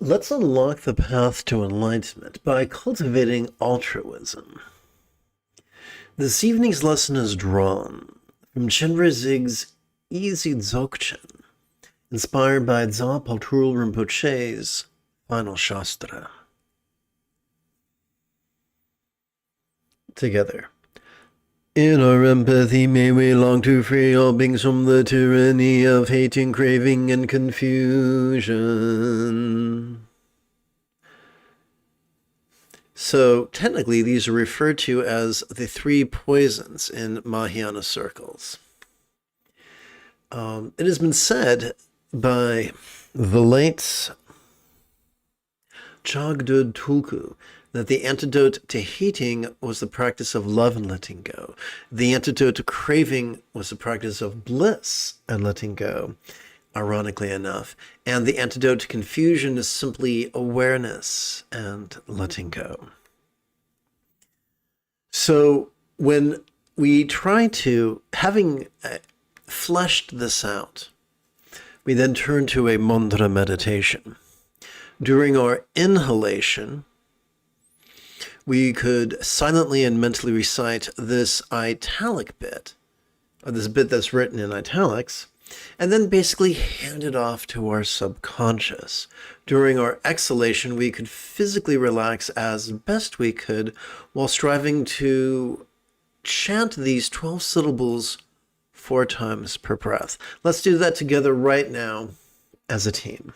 Let's unlock the path to enlightenment by cultivating altruism. This evening's lesson is drawn from Chenre Zig's Easy Dzogchen, inspired by Dzogchen Paltrul Rinpoche's Final Shastra. Together. In our empathy may we long to free all beings from the tyranny of hating, craving, and confusion. So technically these are referred to as the three poisons in Mahayana circles. It has been said by the late Chagdud Tulku that the antidote to hating was the practice of love and letting go. The antidote to craving was the practice of bliss and letting go, ironically enough. And the antidote to confusion is simply awareness and letting go. So when we try to, having fleshed this out, we then turn to a mantra meditation. During our inhalation, we could silently and mentally recite this italic bit, or this bit that's written in italics, and then basically hand it off to our subconscious. During our exhalation, we could physically relax as best we could while striving to chant these 12 syllables 4 times per breath. Let's do that together right now as a team.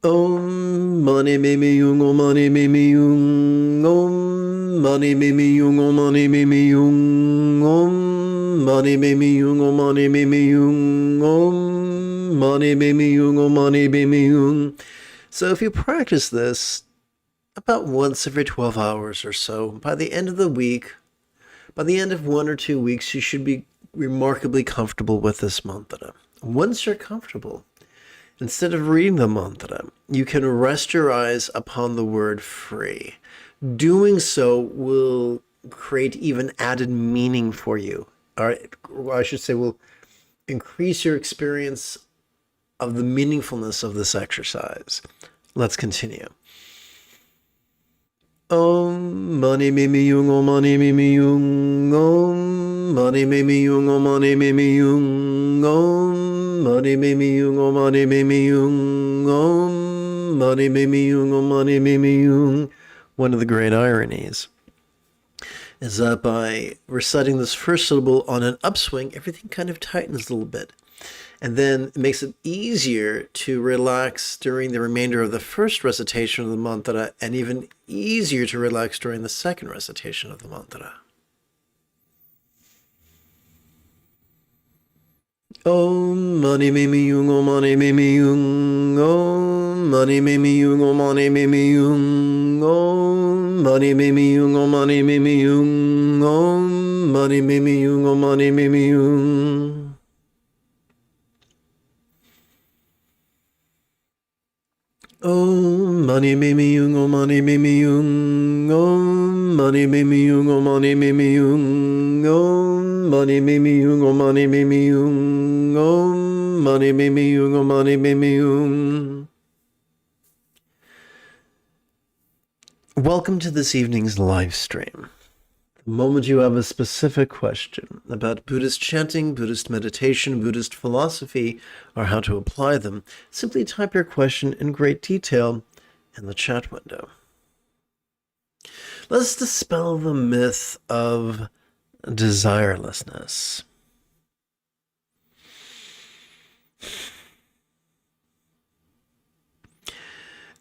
Om mani mimi yung, om mani mimi yung, om mani mimi yung, om mani mimi yung, om mani mimi yung, om mani mimi yung, om mani mimi yung, om mani mimi yung. So if you practice this about once every 12 hours or so, by the end of the week, by the end of 1 or 2 weeks, you should be remarkably comfortable with this mantra. Once you're comfortable, instead of reading the mantra, you can rest your eyes upon the word free. Doing so will create even added meaning for you. Or I should say will increase your experience of the meaningfulness of this exercise. Let's continue. Om mani mimi yung, om mani mimi yung, om mani mimi yung, om mani mimi yung, om mani mimi yung, om mani mimi yung, om mani mimi yung, om mani mimi yung. One of the great ironies is that by reciting this first syllable on an upswing, everything kind of tightens a little bit. And then it makes it easier to relax during the remainder of the first recitation of the mantra, and even easier to relax during the second recitation of the mantra. Om mani mimi yung, om mani mimi yung, om mani mimi yung, om mani mimi yung, om mani mimi yung, om mani mimi yung, om mani mimi yung, om mani mimi yung. Om mani mimi yung, om mani mimi yung, om mani mimi yung, om mani mimi yung, om mani mimi yung, om mani mimi yung, om mani mimi yung, om mani mimi yung. Welcome to this evening's live stream. The moment you have a specific question about Buddhist chanting, Buddhist meditation, Buddhist philosophy, or how to apply them, simply type your question in great detail in the chat window. Let's dispel the myth of desirelessness.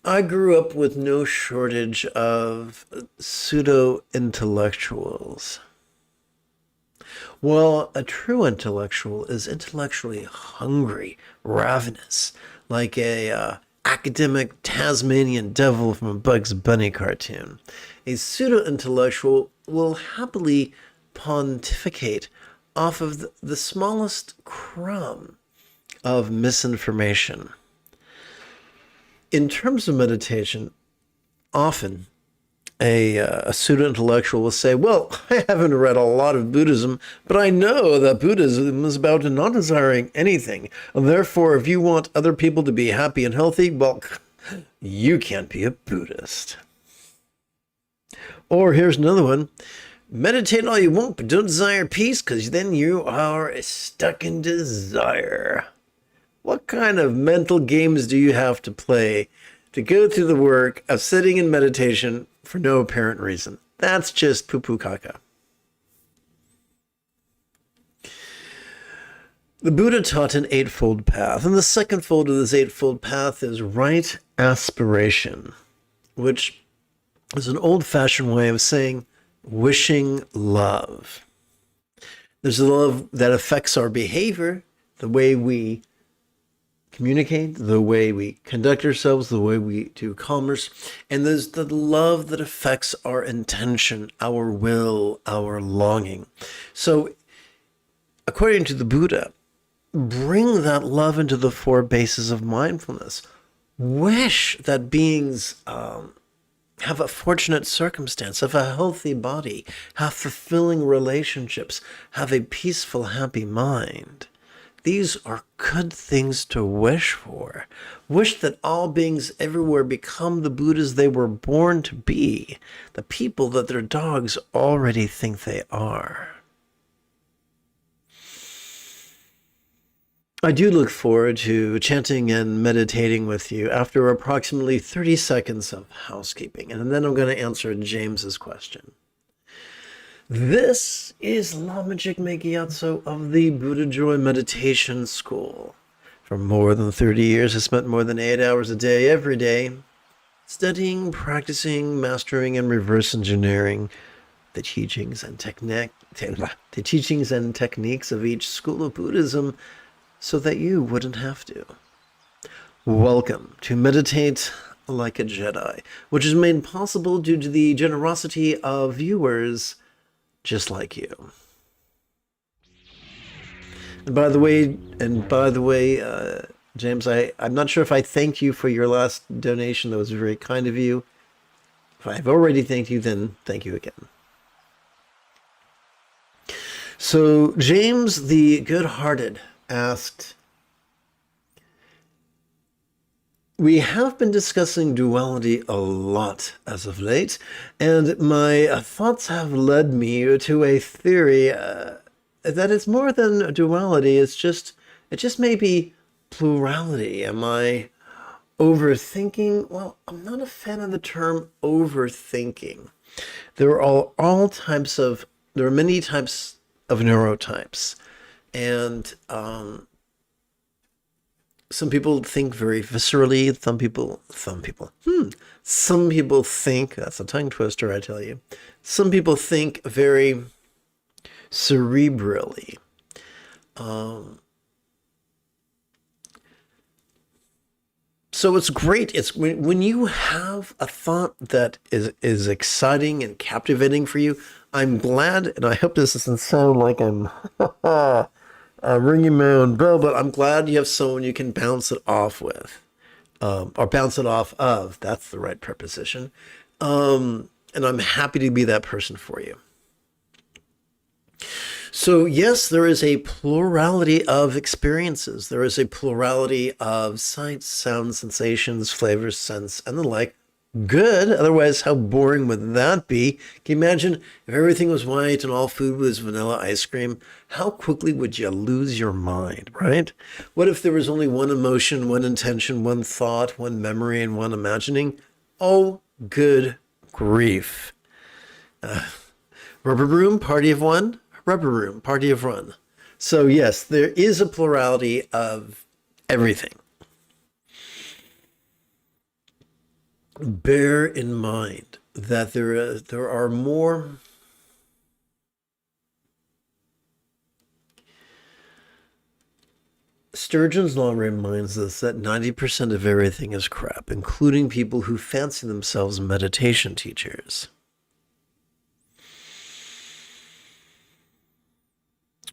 I grew up with no shortage of pseudo-intellectuals. While a true intellectual is intellectually hungry, ravenous, like a academic Tasmanian devil from a Bugs Bunny cartoon, a pseudo-intellectual will happily pontificate off of the smallest crumb of misinformation. In terms of meditation, often a pseudo-intellectual will say, well, I haven't read a lot of Buddhism, but I know that Buddhism is about not desiring anything. Therefore, if you want other people to be happy and healthy, well, you can't be a Buddhist. Or here's another one. Meditate all you want, but don't desire peace, because then you are stuck in desire. What kind of mental games do you have to play to go through the work of sitting in meditation for no apparent reason? That's just poo-poo caca. The Buddha taught an eightfold path, and the second fold of this eightfold path is right aspiration, which is an old-fashioned way of saying wishing love. There's a love that affects our behavior, the way we communicate, the way we conduct ourselves, the way we do commerce. And there's the love that affects our intention, our will, our longing. So, according to the Buddha, bring that love into the four bases of mindfulness. Wish that beings have a fortunate circumstance, have a healthy body, have fulfilling relationships, have a peaceful, happy mind. These are good things to wish for. Wish that all beings everywhere become the Buddhas they were born to be, the people that their dogs already think they are. I do look forward to chanting and meditating with you after approximately 30 seconds of housekeeping, and then I'm going to answer James's question. This is Lama Jigme Gyatso of the Buddha Joy Meditation School. For more than 30 years, I spent more than 8 hours a day, every day, studying, practicing, mastering, and reverse engineering the teachings and techniques of each school of Buddhism so that you wouldn't have to. Welcome to Meditate Like a Jedi, which is made possible due to the generosity of viewers just like you. And by the way, James, I'm not sure if I thanked you for your last donation. That was very kind of you. If I've already thanked you, then thank you again. So James the Good-Hearted asked, we have been discussing duality a lot as of late, and my thoughts have led me to a theory that it's more than duality, it just may be plurality. Am I overthinking? Well, I'm not a fan of the term overthinking. There are many types of neurotypes, and some people think very viscerally. Some people think, that's a tongue twister, I tell you. Some people think very cerebrally. So it's great. It's when you have a thought that is exciting and captivating for you. I'm glad, and I hope this doesn't sound like I'm ringing my own bell, but I'm glad you have someone you can bounce it off with, or bounce it off of. That's the right preposition. And I'm happy to be that person for you. So yes, there is a plurality of experiences. There is a plurality of sights, sounds, sensations, flavors, scents, and the like. Good. Otherwise, how boring would that be? Can you imagine if everything was white and all food was vanilla ice cream? How quickly would you lose your mind, right? What if there was only one emotion, one intention, one thought, one memory, and one imagining? Oh, good grief. Rubber room, party of one. Rubber room, party of one. So yes, there is a plurality of everything. Bear in mind that there are more Sturgeon's law reminds us that 90% of everything is crap, including people who fancy themselves meditation teachers.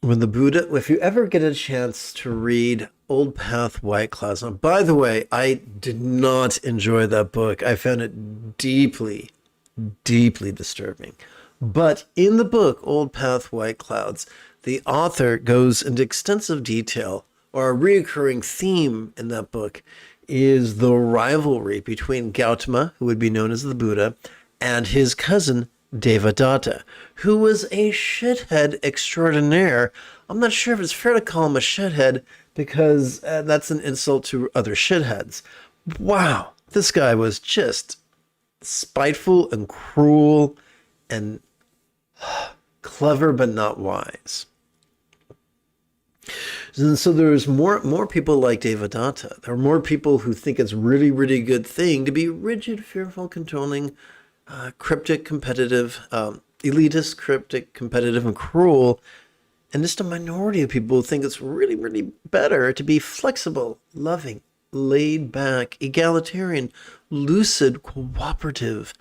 When the Buddha, if you ever get a chance to read Old Path, White Clouds, now, by the way, I did not enjoy that book. I found it deeply, deeply disturbing. But in the book, Old Path, White Clouds, the author goes into extensive detail, or a reoccurring theme in that book is the rivalry between Gautama, who would be known as the Buddha, and his cousin Devadatta, who was a shithead extraordinaire. I'm not sure if it's fair to call him a shithead because that's an insult to other shitheads. Wow, this guy was just spiteful and cruel and clever but not wise. And so there's more people like Devadatta. There are more people who think it's really, really good thing to be rigid, fearful, controlling, cryptic, competitive, elitist, cryptic, competitive, and cruel. And just a minority of people who think it's really, really better to be flexible, loving, laid back, egalitarian, lucid, cooperative,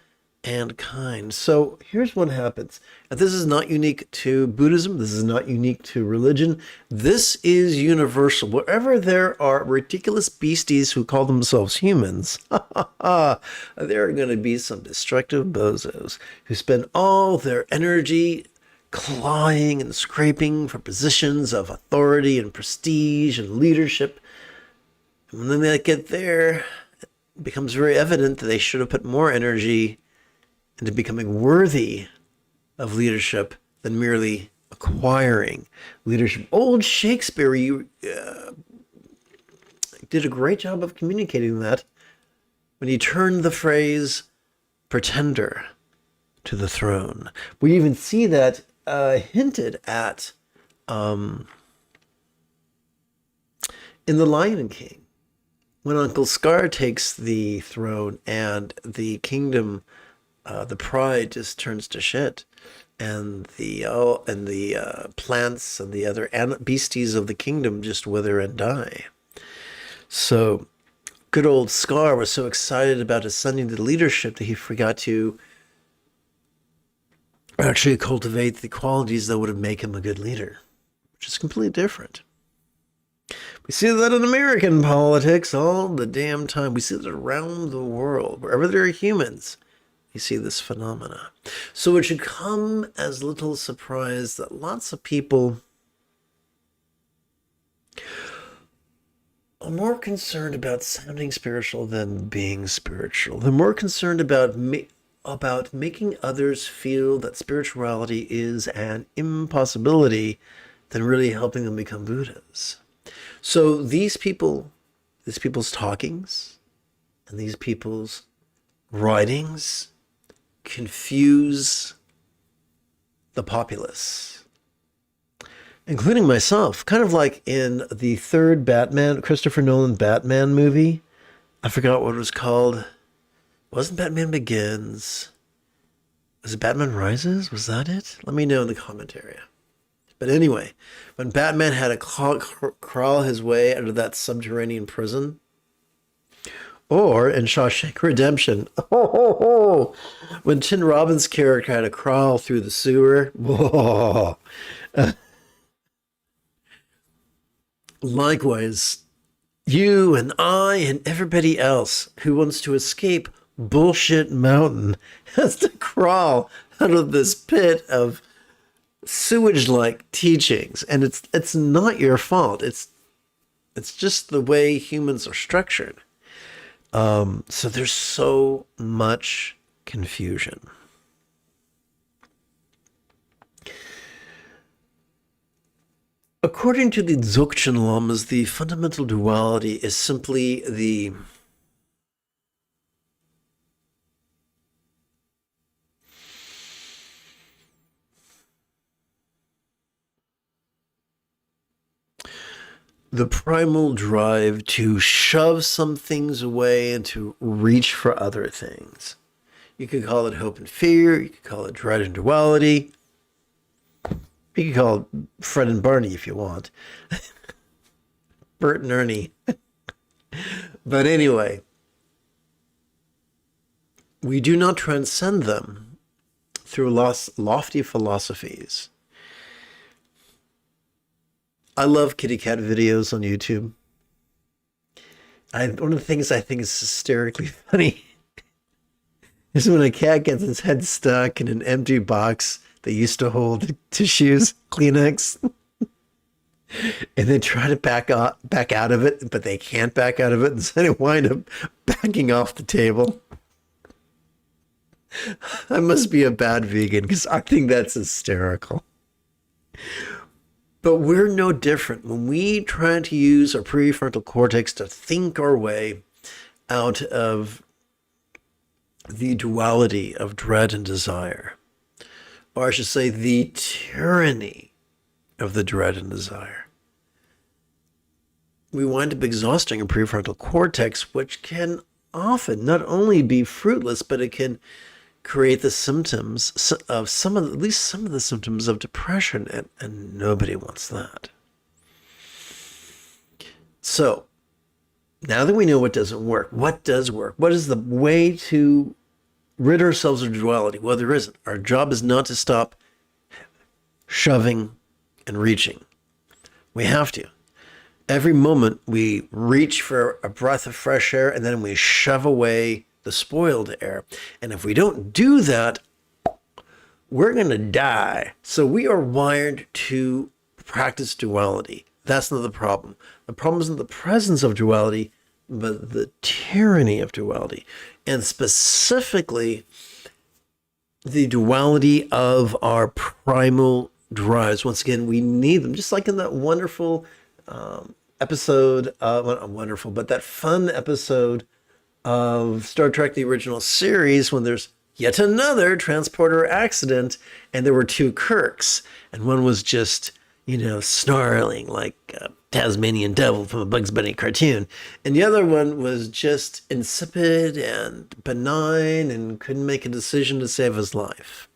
and kind. So here's what happens. And this is not unique to Buddhism. This is not unique to religion. This is universal. Wherever there are ridiculous beasties who call themselves humans, there are going to be some destructive bozos who spend all their energy clawing and scraping for positions of authority and prestige and leadership. And when they get there, it becomes very evident that they should have put more energy into becoming worthy of leadership than merely acquiring leadership. Old Shakespeare did a great job of communicating that when he turned the phrase pretender to the throne. We even see that hinted at in The Lion King, when Uncle Scar takes the throne and the kingdom, the pride just turns to shit, and the plants and the other beasties of the kingdom just wither and die. So good old Scar was so excited about ascending to leadership that he forgot to actually cultivate the qualities that would have made him a good leader, which is completely different. We see that in American politics all the damn time. We see that around the world. Wherever there are humans, you see this phenomena. So it should come as little surprise that lots of people are more concerned about sounding spiritual than being spiritual. They're more concerned about making others feel that spirituality is an impossibility than really helping them become Buddhas. So these people's talkings and these people's writings confuse the populace, including myself, kind of like in the third Christopher Nolan Batman movie. I forgot what it was called. It wasn't Batman Begins. Was it Batman Rises? Was that it? Let me know in the comment area. But anyway, when Batman had to crawl his way out of that subterranean prison, or in Shawshank Redemption, when Tim Robbins' character had to crawl through the sewer, likewise, you and I and everybody else who wants to escape bullshit mountain has to crawl out of this pit of sewage-like teachings, and it's not your fault. It's just the way humans are structured. So there's so much confusion. According to the Dzogchen Lamas, the fundamental duality is simply the primal drive to shove some things away and to reach for other things. You could call it hope and fear. You could call it dread and duality. You could call it Fred and Barney if you want. Bert and Ernie. But anyway, we do not transcend them through lofty philosophies. I love kitty cat videos on YouTube. One of the things I think is hysterically funny Is when a cat gets its head stuck in an empty box that used to hold tissues, Kleenex, and they try to back out of it, but they can't back out of it, and so they wind up backing off the table. I must be a bad vegan because I think that's hysterical. But we're no different. When we try to use our prefrontal cortex to think our way out of the duality of dread and desire, or I should say the tyranny of the dread and desire, we wind up exhausting our prefrontal cortex, which can often not only be fruitless, but it can create the symptoms of at least some of the symptoms of depression, and nobody wants that. So now that we know what doesn't work, what does work? What is the way to rid ourselves of duality? Well, there isn't. Our job is not to stop shoving and reaching. We have to. Every moment we reach for a breath of fresh air, and then we shove away the spoiled air. And if we don't do that, we're going to die. So we are wired to practice duality. That's not the problem. The problem isn't the presence of duality, but the tyranny of duality. And specifically, the duality of our primal drives. Once again, we need them. Just like in that wonderful episode, not wonderful, but that fun episode of Star Trek, the original series, when there's yet another transporter accident, and there were two Kirks, and one was just, snarling like a Tasmanian devil from a Bugs Bunny cartoon, and the other one was just insipid and benign and couldn't make a decision to save his life.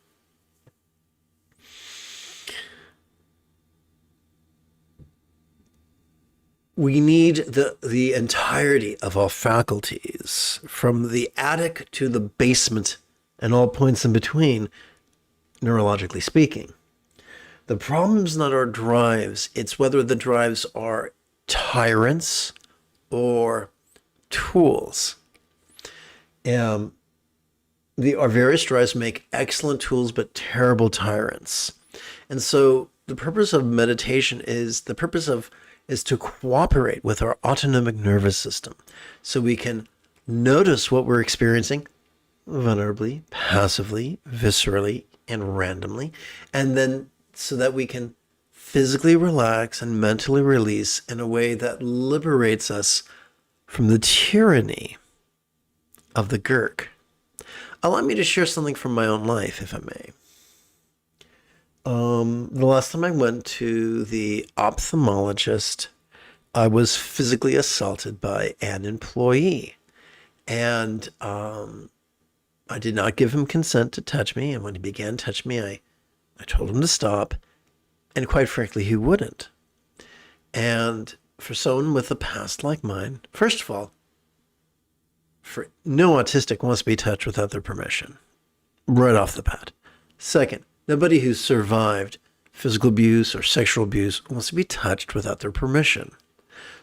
We need the entirety of our faculties, from the attic to the basement and all points in between, neurologically speaking. The problem's not our drives, it's whether the drives are tyrants or tools. Our various drives make excellent tools but terrible tyrants. And so the purpose of meditation is to cooperate with our autonomic nervous system so we can notice what we're experiencing vulnerably, passively, viscerally, and randomly, and then so that we can physically relax and mentally release in a way that liberates us from the tyranny of the Gurk. Allow me to share something from my own life, if I may. The last time I went to the ophthalmologist, I was physically assaulted by an employee. And I did not give him consent to touch me. And when he began to touch me, I told him to stop. And quite frankly, he wouldn't. And for someone with a past like mine, first of all, no autistic wants to be touched without their permission, right off the bat. Second, nobody who's survived physical abuse or sexual abuse wants to be touched without their permission.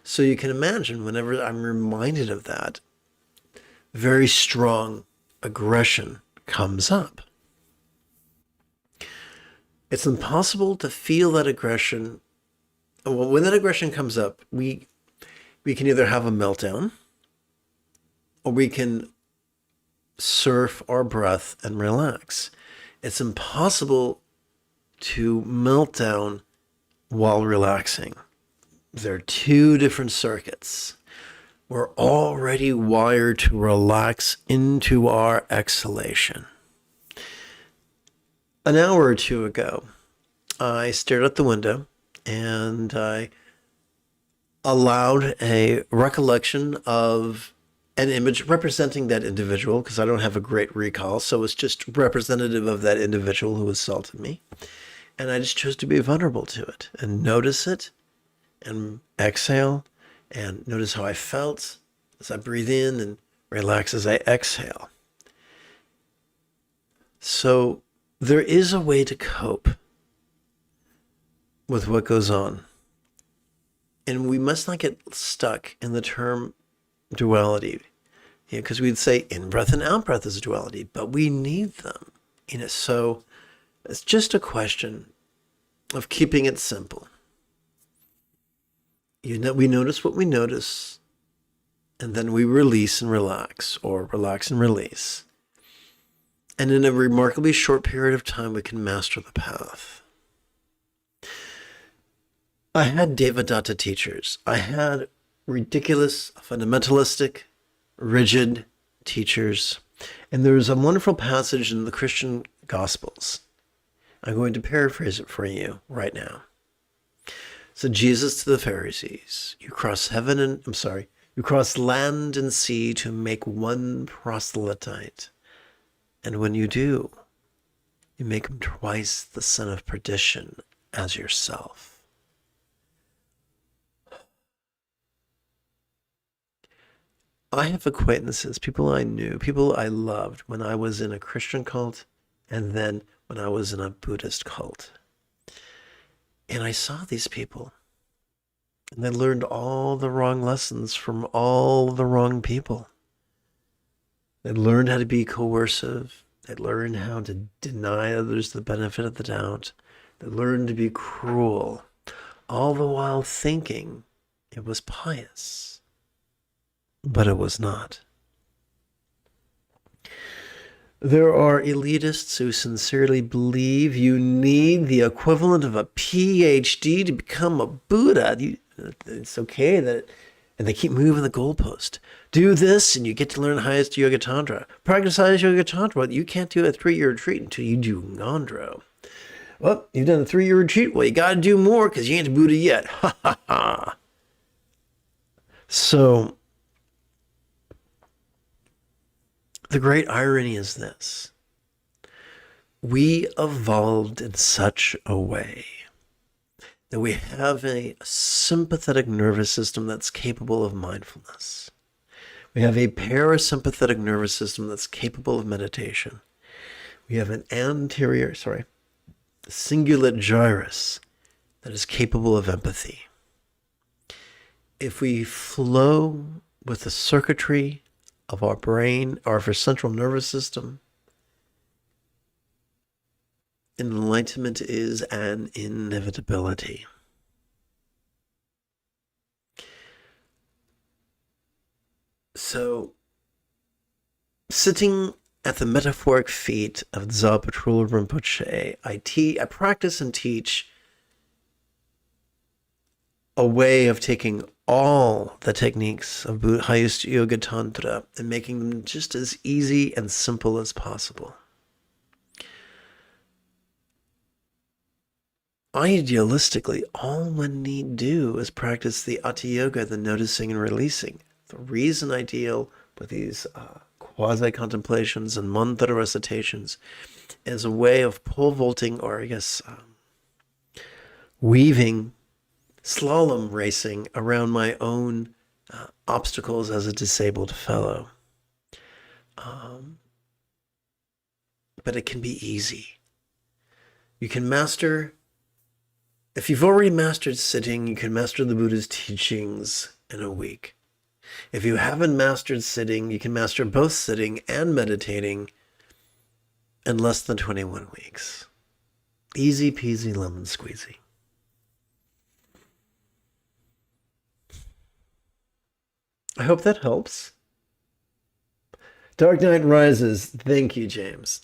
So you can imagine, whenever I'm reminded of that, very strong aggression comes up. It's impossible to feel that aggression. Well, when that aggression comes up, we can either have a meltdown, or we can surf our breath and relax. It's impossible to melt down while relaxing. There are two different circuits. We're already wired to relax into our exhalation. An hour or two ago, I stared out the window and I allowed a recollection of an image representing that individual, because I don't have a great recall, so it's just representative of that individual who assaulted me. And I just chose to be vulnerable to it and notice it and exhale and notice how I felt as I breathe in and relax as I exhale. So there is a way to cope with what goes on. And we must not get stuck in the term duality. because we'd say in-breath and out-breath is a duality, but we need them. So it's just a question of keeping it simple. We notice what we notice, and then we release and relax, or relax and release. And in a remarkably short period of time, we can master the path. I had Devadatta teachers. I had ridiculous, fundamentalistic, rigid teachers. And there is a wonderful passage in the Christian Gospels. I'm going to paraphrase it for you right now. So Jesus to the Pharisees, you cross land and sea to make one proselyte. And when you do, you make him twice the son of perdition as yourself. I have acquaintances, people I knew, people I loved when I was in a Christian cult and then when I was in a Buddhist cult. And I saw these people, and they learned all the wrong lessons from all the wrong people. They learned how to be coercive. They learned how to deny others the benefit of the doubt. They learned to be cruel, all the while thinking it was pious. But it was not. There are elitists who sincerely believe you need the equivalent of a PhD to become a Buddha. It's okay that, and they keep moving the goalpost. Do this and you get to learn highest Yoga Tantra. Practice highest Yoga Tantra. Well, you can't do a 3-year retreat until you do Ngondro. Well, you've done a 3-year retreat. Well, you got to do more because you ain't a Buddha yet. Ha ha ha. So, the great irony is this. We evolved in such a way that we have a sympathetic nervous system that's capable of mindfulness. We have a parasympathetic nervous system that's capable of meditation. We have an cingulate gyrus that is capable of empathy. If we flow with the circuitry of our brain, or of our central nervous system, enlightenment is an inevitability. So, sitting at the metaphoric feet of Dzogchen Rinpoche, I practice and teach a way of taking all the techniques of highest Yoga Tantra and making them just as easy and simple as possible. Idealistically, all one need do is practice the Hatha Yoga, the noticing and releasing. The reason I deal with these quasi-contemplations and mantra recitations is a way of pole vaulting, or weaving, slalom racing around my own obstacles as a disabled fellow. But it can be easy. You can master, if you've already mastered sitting, you can master the Buddha's teachings in a week. If you haven't mastered sitting, you can master both sitting and meditating in less than 21 weeks. Easy peasy lemon squeezy. I hope that helps. Dark Knight Rises. Thank you, James.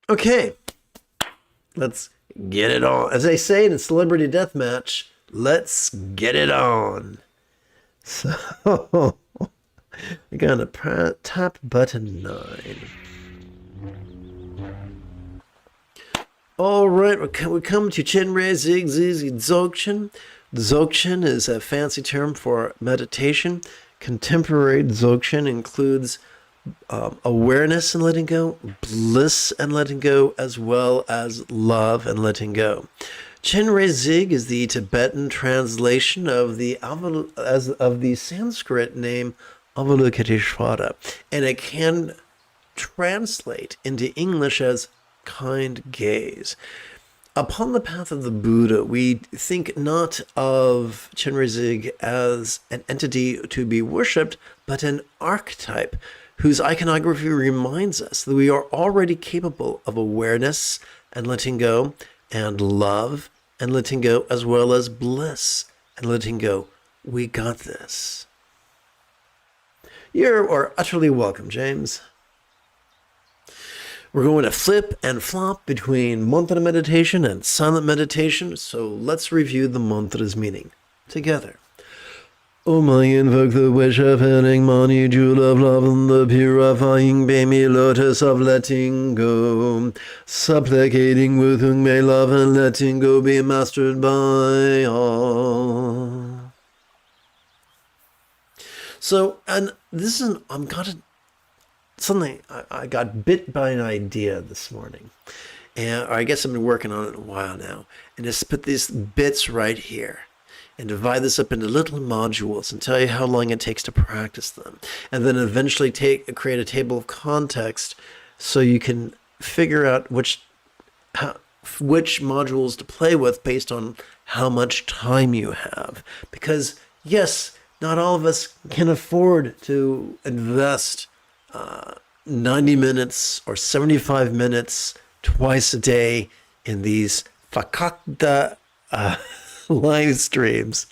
Okay. Let's get it on. As they say in Celebrity Deathmatch, let's get it on. So, we're going to tap button 9. All right, we come to Chenrei Zig Zizi Dzogchen. Dzogchen is a fancy term for meditation. Contemporary Dzogchen includes awareness and letting go, bliss and letting go, as well as love and letting go. Chenrei Zig is the Tibetan translation of the Sanskrit name Avalokiteshvara, and it can translate into English as kind gaze. Upon the path of the Buddha, we think not of Chenrezig as an entity to be worshipped, but an archetype whose iconography reminds us that we are already capable of awareness and letting go, and love and letting go, as well as bliss and letting go. We got this. You are utterly welcome, James. We're going to flip and flop between mantra meditation and silent meditation, so let's review the mantra's meaning together. Om, I invoke the wish of healing, Mani, jewel of love, and the purifying baby lotus of letting go, supplicating with whom may love and letting go be mastered by all. So, and this is, I got bit by an idea this morning, and I guess I've been working on it a while now, and just put these bits right here and divide this up into little modules and tell you how long it takes to practice them, and then eventually create a table of context so you can figure out which modules to play with based on how much time you have. Because yes, not all of us can afford to invest 90 minutes or 75 minutes twice a day in these fakakta live streams.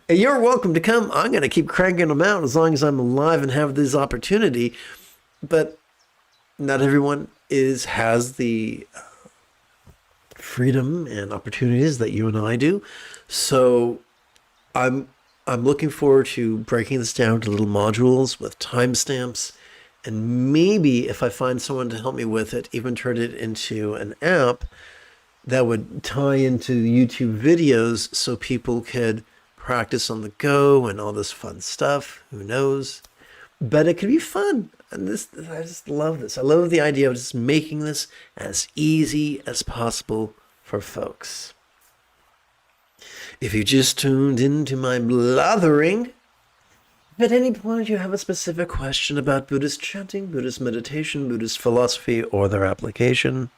And you're welcome to come. I'm going to keep cranking them out as long as I'm alive and have this opportunity. But not everyone has the freedom and opportunities that you and I do. So I'm looking forward to breaking this down to little modules with timestamps. And maybe if I find someone to help me with it, even turn it into an app that would tie into YouTube videos so people could practice on the go and all this fun stuff. Who knows? But it could be fun. And I just love this. I love the idea of just making this as easy as possible for folks. If you just tuned into my blathering, if at any point you have a specific question about Buddhist chanting, Buddhist meditation, Buddhist philosophy, or their application,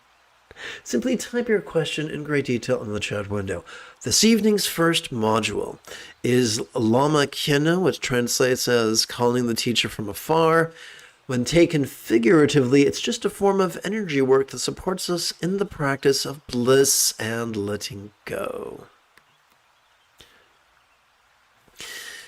simply type your question in great detail in the chat window. This evening's first module is Lama Khyena, which translates as calling the teacher from afar. When taken figuratively, it's just a form of energy work that supports us in the practice of bliss and letting go.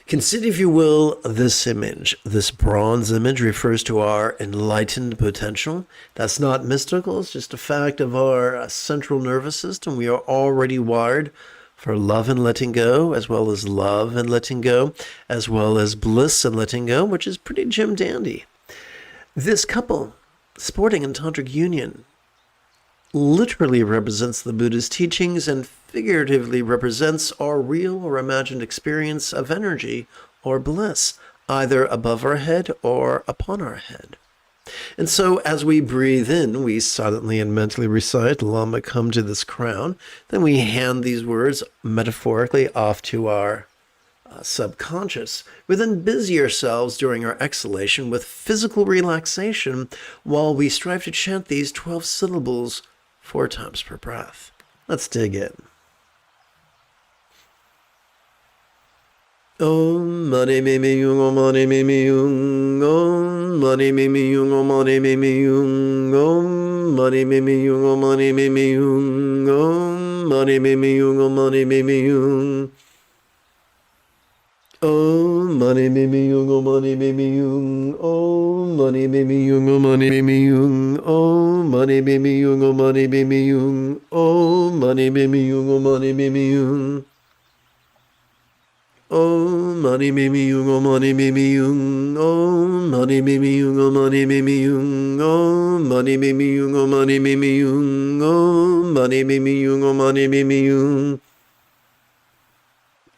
Consider, if you will, this image. This bronze image refers to our enlightened potential. That's not mystical. It's just a fact of our central nervous system. We are already wired for love and letting go, as well as love and letting go, as well as bliss and letting go, which is pretty Jim dandy. This couple, sporting in tantric union, literally represents the Buddha's teachings and figuratively represents our real or imagined experience of energy or bliss, either above our head or upon our head. And so as we breathe in, we silently and mentally recite, Lama, come to this crown. Then we hand these words metaphorically off to our subconscious. We then busy ourselves during our exhalation with physical relaxation while we strive to chant these 12 syllables 4 times per breath. Let's dig in. Om mani me me yung, om mani me me yung, om mani me me yung, om mani me me yung, om mani me me yung, om mani me me yung, om mani me me yung, om mani me me yung. Om mani me me yung, om mani me me yung, om mani me me yung, om mani me me yung, om mani me me yung, om mani me me yung, om mani me me yung, om mani me me yung. Om mani me me yung, om mani me me yung, om mani me me yung, om mani me me yung, om mani me me yung, om mani me me yung, om mani me me yung, om mani me me yung.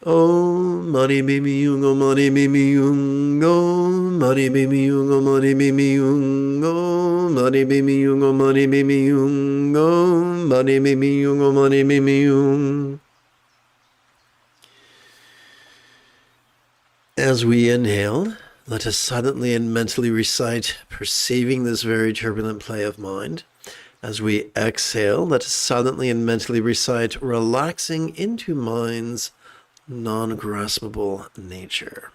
Om mani me me yung, om mani me me yung, om mani me me yung, om mani me me yung, om mani me me yung, om mani me me yung, om mani me me yung, om mani me me yung. As we inhale, let us silently and mentally recite, perceiving this very turbulent play of mind. As we exhale, let us silently and mentally recite, relaxing into mind's non-graspable nature.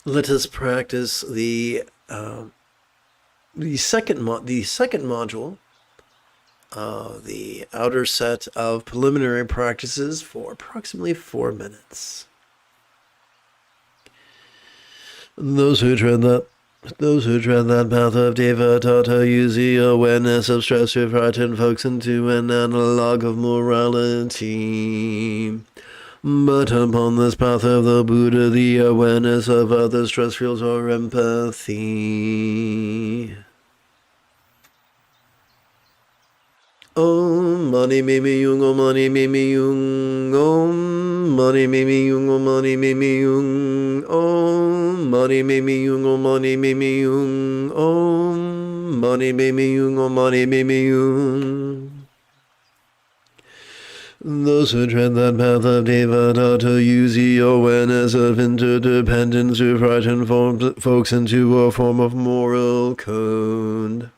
Let us practice the second module, the outer set of preliminary practices for approximately 4 minutes. Those who tread that path of Devadatta use the awareness of stress to frighten folks into an analog of morality. But upon this path of the Buddha, the awareness of other stress feels or empathy. Om mani mimi yung, om mani mimi yung, om mani mimi yung, om mani mimi yung, om mani mimi yung, om mani mimi yung, om mani mimi yung, om mani mimi yung. Those who tread that path of Devadatta use the awareness of interdependence to frighten folks into a form of moral code.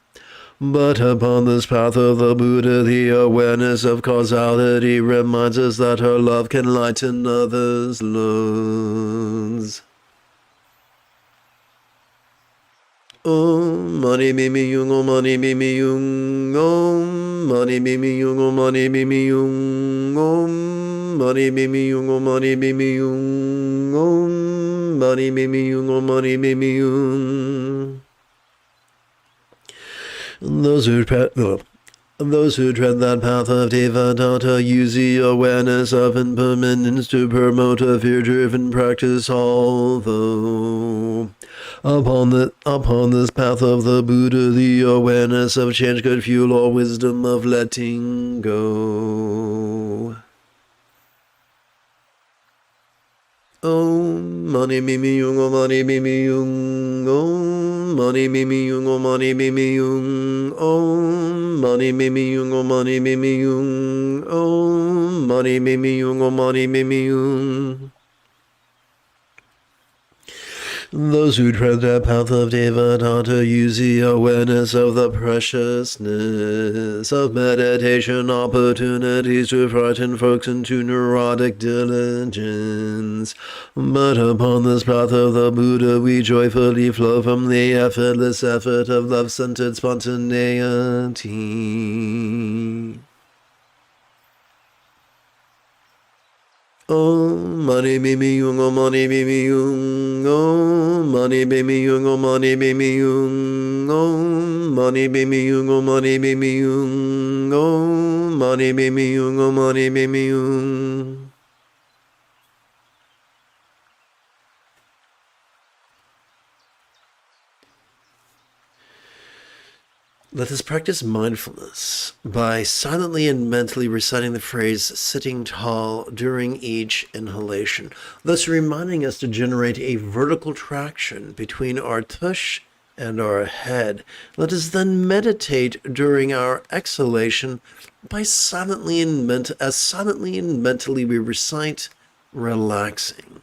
But upon this path of the Buddha, the awareness of causality reminds us that our love can lighten others' loads. Om mani mimi yung, om mani mimi yung, om mani mimi yung, om mani mimi yung, om mani mimi yung, om mani mimi yung, om mani mimi yung, om mani mimi yung. Those who tread that path of Devadatta use the awareness of impermanence to promote a fear-driven practice, although upon this path of the Buddha, the awareness of change could fuel our wisdom of letting go. Om mani mimi yung, om mani mimi yung, om mani mimi yung, om mani mimi yung, om mani mimi yung, om mani mimi yung, om mani mimi yung, om mani mimi yung. Those who tread that path of Devadatta use the awareness of the preciousness of meditation opportunities to frighten folks into neurotic diligence. But upon this path of the Buddha, we joyfully flow from the effortless effort of love-centered spontaneity. Om mani mimi yung, om mani mimi yung, om mani mimi yung, om mani mimi yung, om mani mimi yung, om mani mimi yung, om mani mimi yung, om mani mimi yung. Let us practice mindfulness by silently and mentally reciting the phrase sitting tall during each inhalation, thus reminding us to generate a vertical traction between our tush and our head. Let us then meditate during our exhalation by silently and mentally we recite relaxing.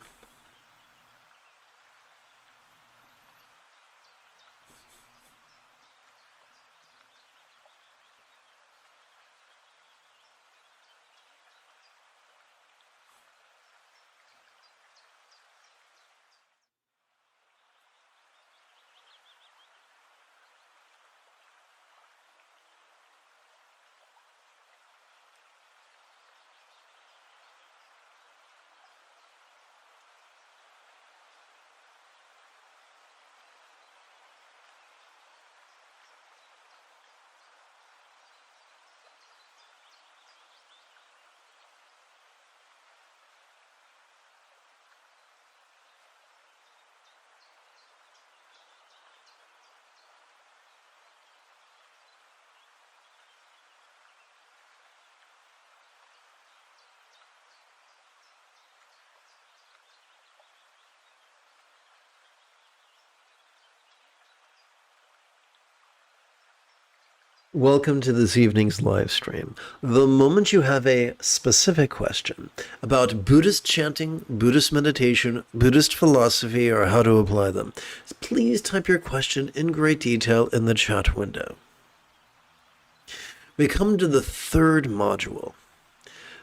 Welcome to this evening's live stream. The moment you have a specific question about Buddhist chanting, Buddhist meditation, Buddhist philosophy, or how to apply them, please type your question in great detail in the chat window. We come to the third module,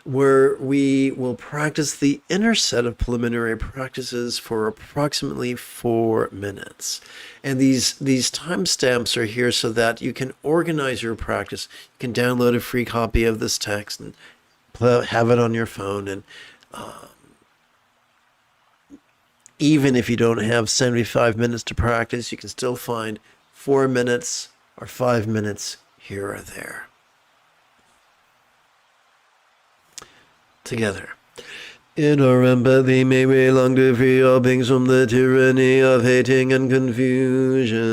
where we will practice the inner set of preliminary practices for approximately 4 minutes. And these timestamps are here so that you can organize your practice. You can download a free copy of this text and have it on your phone. And even if you don't have 75 minutes to practice, you can still find 4 minutes or 5 minutes here or there. Together. In our empathy may we long to free all beings from the tyranny of hating and confusion.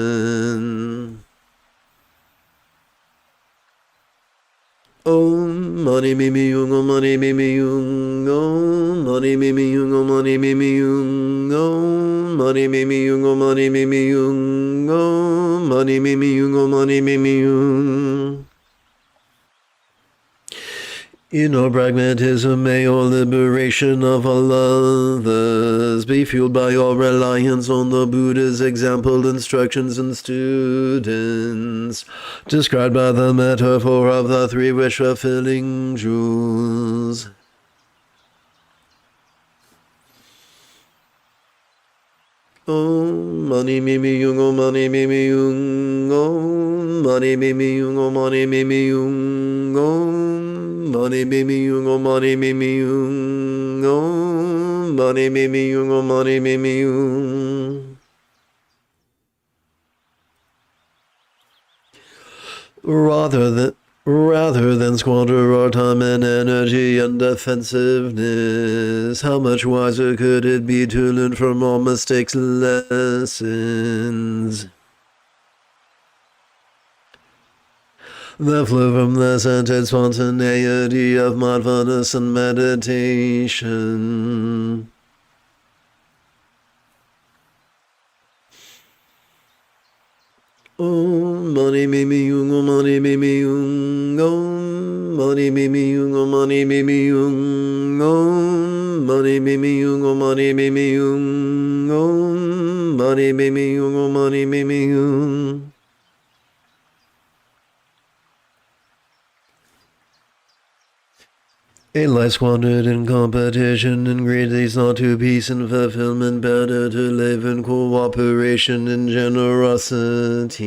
Om Mani Mimi Yung, Om Mani Mimi Yung, Om Mani Mimi Yung, Om Mani Mimi Yung, Om Mani Mimi Yung, Om Mani Mimi Yung, Om Mani Mimi Yung, Om Mani Mimi Yung. In our pragmatism, may all liberation of all others be fueled by all reliance on the Buddha's example, instructions, and students, described by the metaphor of the 3 wish-fulfilling jewels. Om Mani Mimi Yung, Om Mani Mimi Yung, Om Mani Mimi Yung, Om Mani Mimi Yung, Om Mani Mimi Yung, Om Mani Mimi Yung, Om Mani Mimi Yung, Om Mani Mimi Yung. Rather than squander our time and energy on defensiveness, how much wiser could it be to learn from all mistakes lessons? The flow from the centered spontaneity of mindfulness and meditation. Om Mani Mimi Yung, Om Mani Mimi Yung, Om Mani Mimi Yung, Om Mani Mimi Yung, Om Mani Mimi Yung, Om Mani Mimi Yung, Om Mani Mimi Yung, Om Mani Mimi Yung. A life squandered in competition and greed leads not to peace and fulfillment. Better to live in cooperation and generosity.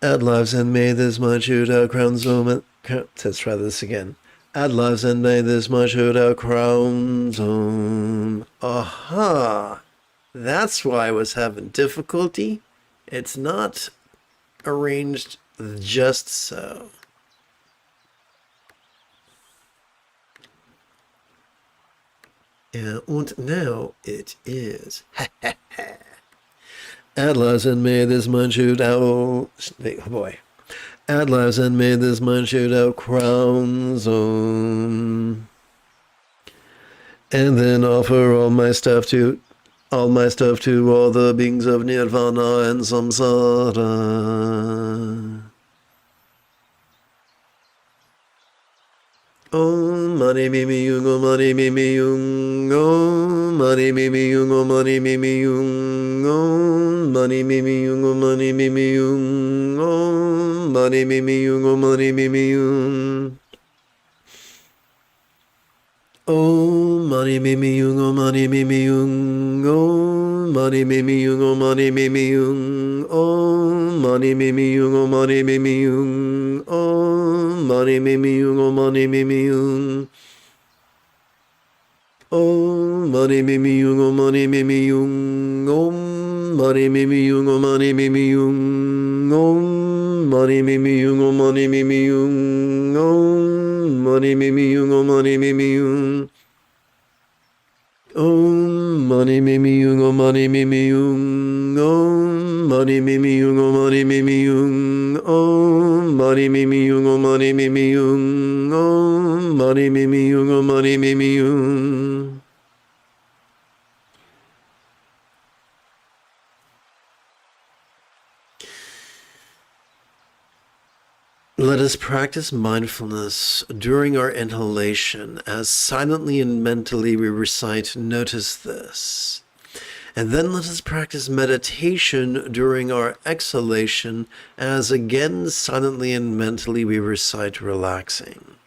Add lives and may this my shootout crown zone. Let's try this again. Add lives and may this my shootout crown zone. Aha! That's why I was having difficulty. It's not arranged just so. And now it is. At last and may this mind shoot out. Oh boy. At last and may this mind shoot out crown zone. And then offer all my stuff to all the beings of nirvana and samsara. Om mani mimi yung, om mani mimi yung, om mani mimi yung, om mani mimi yung, om mani mimi yung, om mani mimi yung, om mani mimi yung, om mani mimi yung. Om mani mimi yung, om mani mimi yung, om mani mimi yung, om mani mimi yung, om mani mimi yung, om mani mimi yung, om mani mimi yung, om mani mimi yung. Om mani mimi yung, om mani mimi yung, om mani mimi yung, om mani mimi yung, om mani mimi yung, om mani mimi yung, om mani mimi yung, om mani mimi yung. Om mani mimi yung, om mani mimi yung, om mani mimi yung, om mani mimi yung, om mani mimi yung, om mani mimi yung, om mani mimi yung, om mani mimi yung. Let us practice mindfulness during our inhalation as silently and mentally we recite, notice this. And then let us practice meditation during our exhalation as again silently and mentally we recite, relaxing.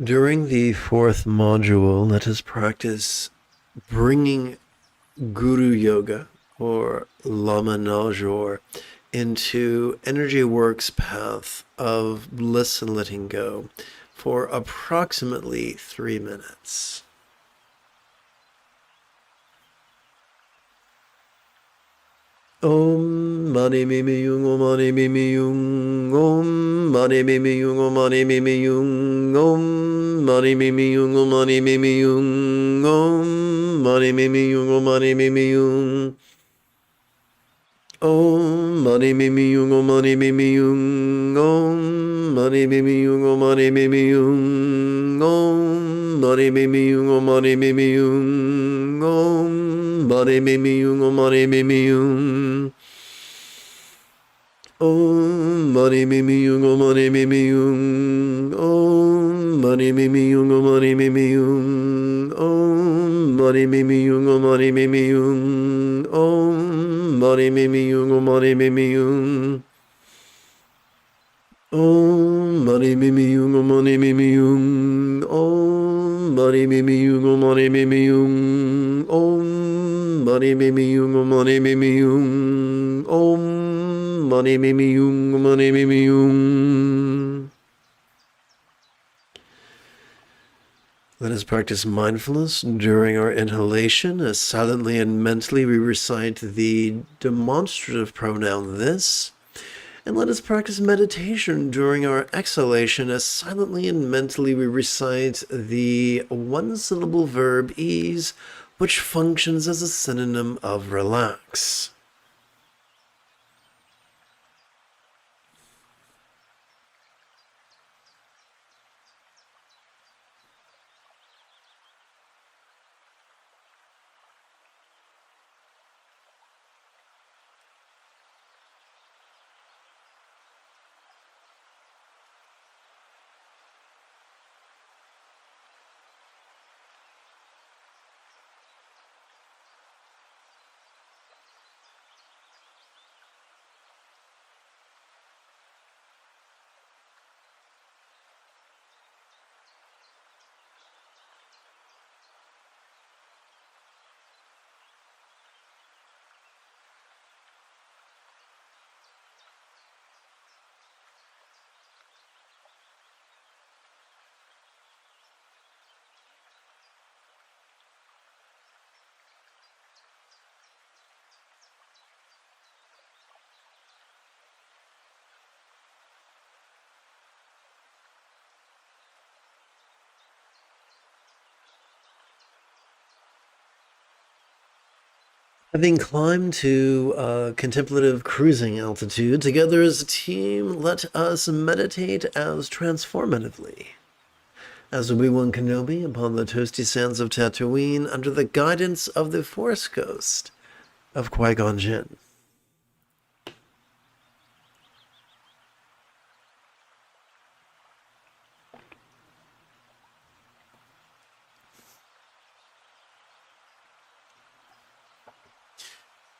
During the fourth module, let us practice bringing Guru Yoga or Lama into energy work's path of bliss and letting go for approximately 3 minutes. Om mani mimi yung, om mani mimi yung, om mani mimi yung, om mani mimi yung, om mani mimi yung, om mani mimi yung, om mani mimi yung, om mani mimi yung. Om mani mimi yung, om mani mimi yung, om mani mimi yung, om mani mimi yung, om mani mimi yung, om mani mimi yung, om mani mimi yung, om mani mimi yung. Om mani mimi yung, om mani mimi yung, om mani mimi yung, om mani mimi yung, om mani mimi yung, om mani mimi yung, om mani mimi yung, om mani mimi yung. Om mani mimi yung, om mani mimi yung, om mani mimi yung, om mani mimi yung, om mani mimi yung, om mani mimi yung, om mani mimi yung, om mani mimi yung. Let us practice mindfulness during our inhalation as silently and mentally we recite the demonstrative pronoun this. And let us practice meditation during our exhalation as silently and mentally we recite the one-syllable verb ease, which functions as a synonym of relax. Having climbed to contemplative cruising altitude, together as a team, let us meditate as transformatively. As Obi-Wan Kenobi upon the toasty sands of Tatooine under the guidance of the Force Ghost of Qui-Gon Jinn.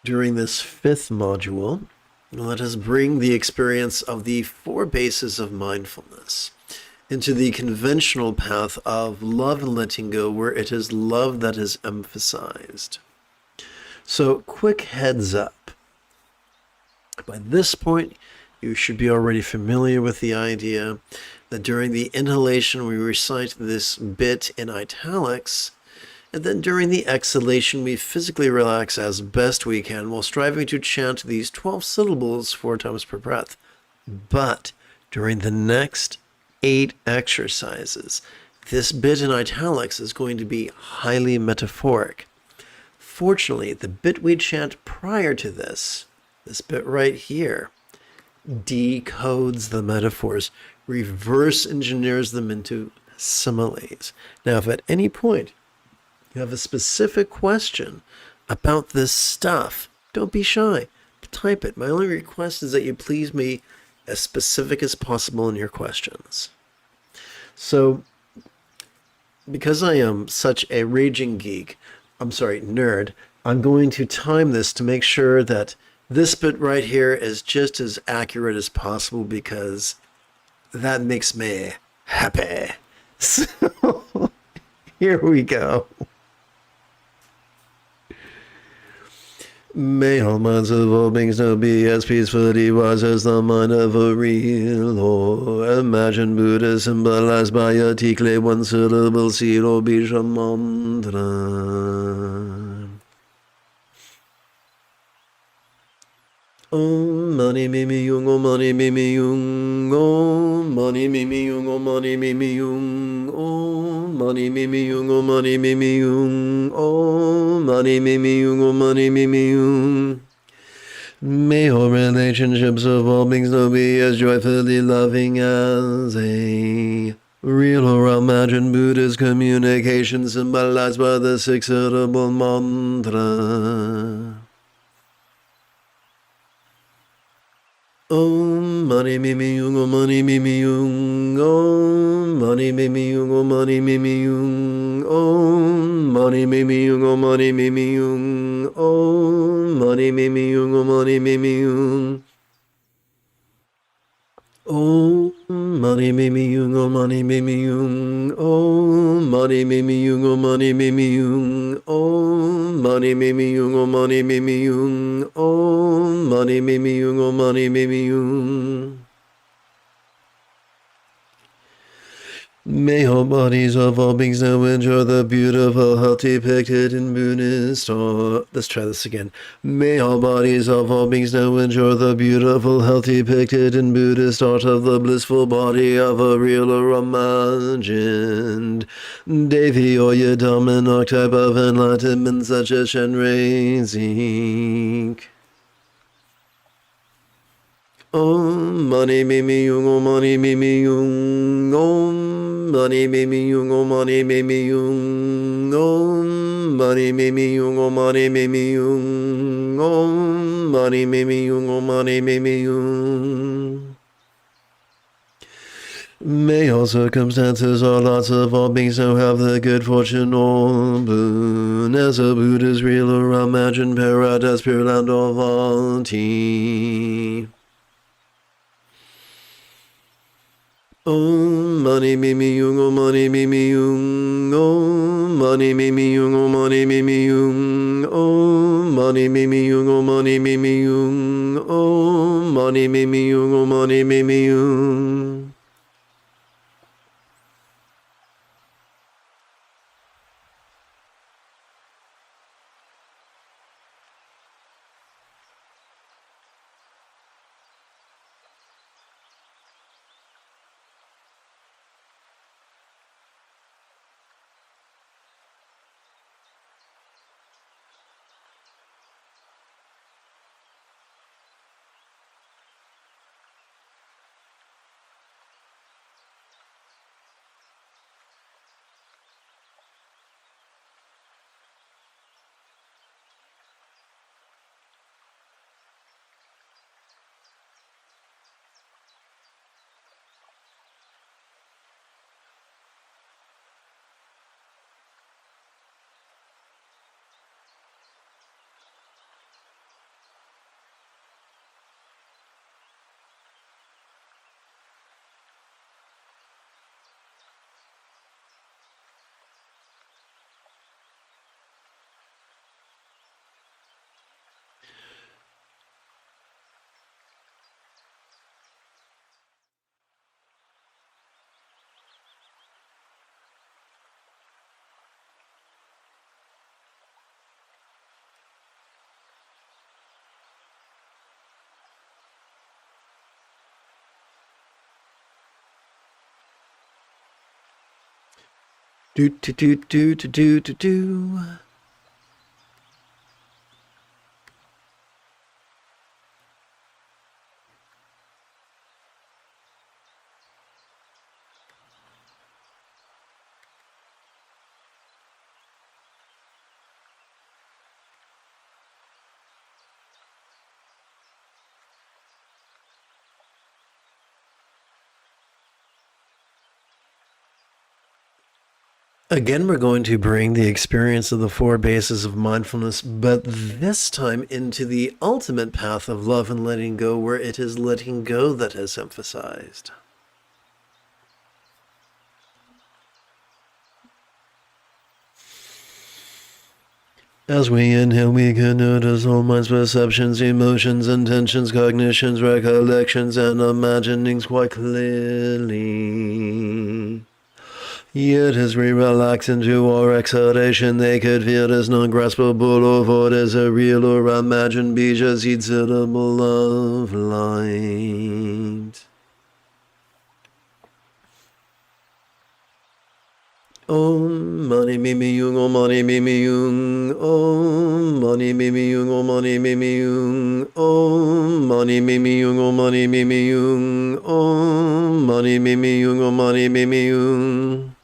During this fifth module, let us bring the experience of the four bases of mindfulness into the conventional path of love and letting go, where it is love that is emphasized. So, quick heads up. By this point, you should be already familiar with the idea that during the inhalation, we recite this bit in italics, and then during the exhalation, we physically relax as best we can while striving to chant these 12 syllables 4 times per breath. But during the next 8 exercises, this bit in italics is going to be highly metaphoric. Fortunately, the bit we chant prior to this bit right here, decodes the metaphors, reverse engineers them into similes. Now, if at any point you have a specific question about this stuff, don't be shy. Type it. My only request is that you please be as specific as possible in your questions. So, because I am such a raging nerd, I'm going to time this to make sure that this bit right here is just as accurate as possible, because that makes me happy. So, here we go. May all minds of all beings now be as peacefully wise as the mind of a real or imagine Buddha symbolized by a tikle one syllable siro bija mantra. Om mani mimi yung, om mani mimi yung, om mani mimi yung, om mani mimi yung, om mani mimi yung, om mani mimi yung, om mani mimi yung, om mani mimi yung. May all relationships of all beings now be as joyfully loving as a real or imagined Buddhist communication symbolized by the 6-syllable mantra. Om mani mimi yung, om mani mimi yung, om mani mimi yung, om mani mimi yung, om mani mimi yung, om mani mimi yung, om mani mimi yung, om mani mimi yung. Om mani mimi yung, om mani mimi yung, om mani mimi yung, om mani mimi yung, om mani mimi yung, om mani mimi yung, om mani mimi yung, om mani mimi yung. May all bodies of all beings now enjoy the beautiful health depicted in Buddhist art. Let's try this again. May all bodies of all beings now enjoy the beautiful health depicted in Buddhist art of the blissful body of a real or imagined Devi or Yidam, an archetype of enlightenment such as Shenrei. Om mani mimi yung, om mani mimi yung, om mani mimi yung, om mani mimi yung, om mani mimi yung, om mani mimi yung, om mani mimi yung, om mani mimi yung. May all circumstances or lots of all beings now have the good fortune or boon as a Buddha's real or imagined paradise, pure land of Avanti. Om mani mimi yung, om mani mimi yung, om mani mimi yung, om mani mimi yung, om mani mimi yung, om mani mimi yung, om mani mimi yung, om mani mimi yung. Do do do do do do do do. Again, we're going to bring the experience of the four bases of mindfulness, but this time into the ultimate path of love and letting go, where it is letting go that is emphasized. As we inhale, we can notice all minds, perceptions, emotions, intentions, cognitions, recollections, and imaginings quite clearly. Yet as we relax into our exhalation, they could feel as non-graspable or what is a real or imagined bija seed syllable of light. Om mani mimi yung, om mani mimi yung, om mani mimi yung, om mani mimi yung, om mani mimi yung, om mani mimi yung, om mani mimi yung, om mani mimi yung.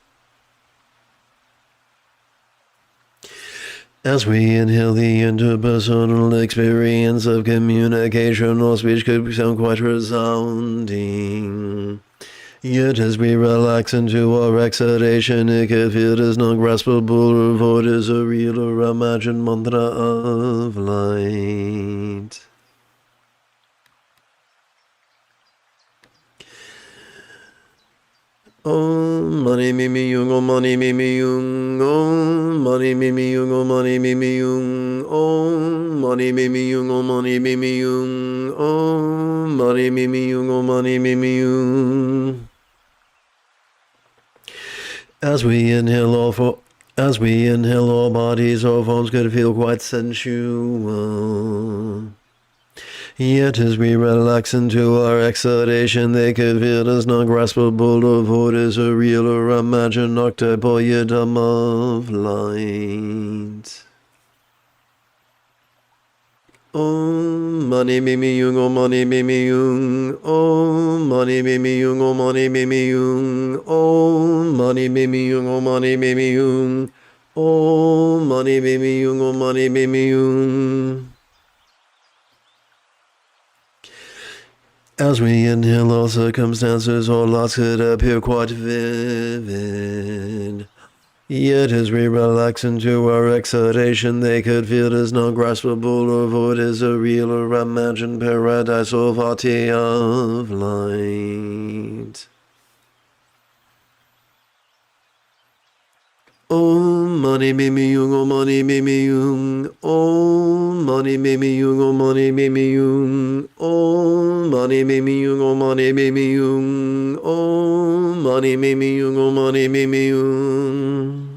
As we inhale, the interpersonal experience of communication or speech could sound quite resounding. Yet as we relax into our exhalation, it could feel as non-graspable or void as a real or imagined mantra of light. Om mani mimi yung, om mani mimi yung, om mani mimi yung, om mani mimi yung, om mani mimi yung, om mani mimi yung, om mani mimi yung, om mani mimi yung. As we inhale, all bodies or forms could feel quite sensual. Yet as we relax into our exhalation, they could feel as non-graspable of what is a real or imagined octopoiedom of light. Om mani mimi yung, om mani mimi yung, om mani mimi yung, om mani mimi yung, om mani mimi yung, om mani mimi yung, om mani mimi yung, om mani mimi yung. As we inhale, all circumstances or lots could appear quite vivid. Yet as we relax into our exhalation, they could feel as non-graspable of what is a real or imagined paradise or vati of light. Om mani mimi yung, om mani mimi yung, om mani mimi yung, om mani mimi yung, om mani mimi yung, om mani mimi yung, om mani mimi yung, om mani mimi yung.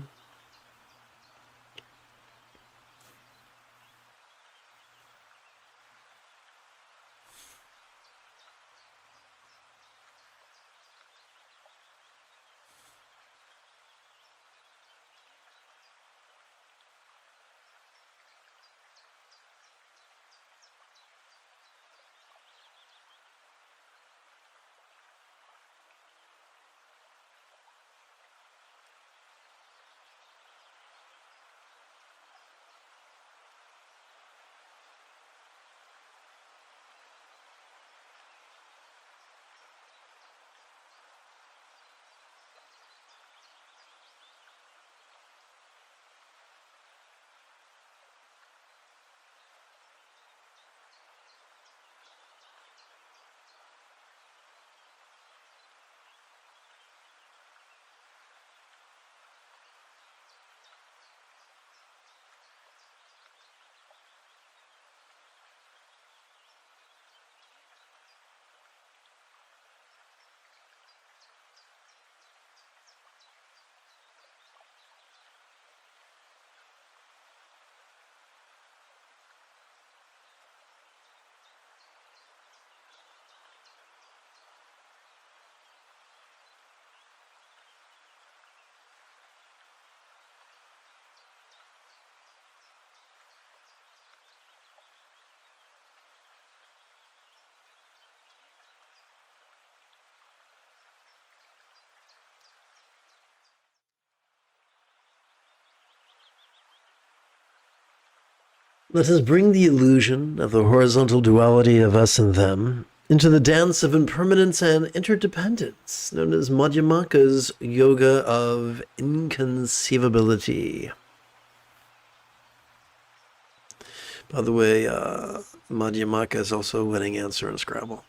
Let us bring the illusion of the horizontal duality of us and them into the dance of impermanence and interdependence, known as Madhyamaka's Yoga of Inconceivability. By the way, Madhyamaka is also a winning answer in Scrabble.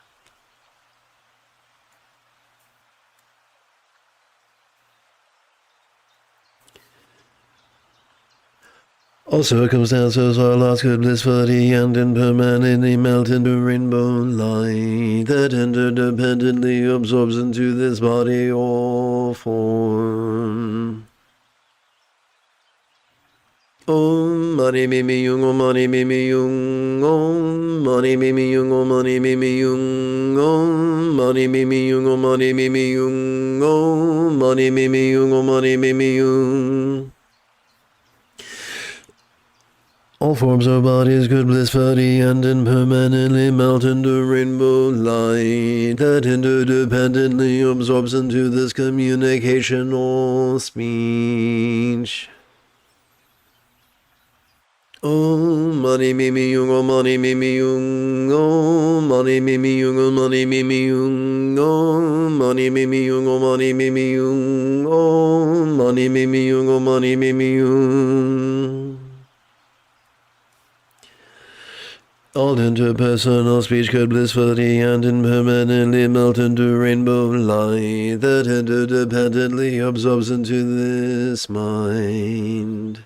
All circumstances are lost, good blissfully and impermanently melt into rainbow light that interdependently absorbs into this body or form. Om mani mimi yung, om mani mimi yung, om mani mimi yung, om mani mimi yung, om mani mimi yung, om mani mimi yung, om mani mimi yung, om mani mimi yung. All forms of bodies could blissfully and impermanently melt into rainbow light that interdependently absorbs into this communication or speech. Om mani mimi yung, om mani mimi yung, om mani mimi yung, om mani mimi yung, om mani mimi yung, om mani mimi yung, om mani mimi yung, om mani mimi yung. All interpersonal speech could blissfully and impermanently melt into rainbow light that interdependently absorbs into this mind.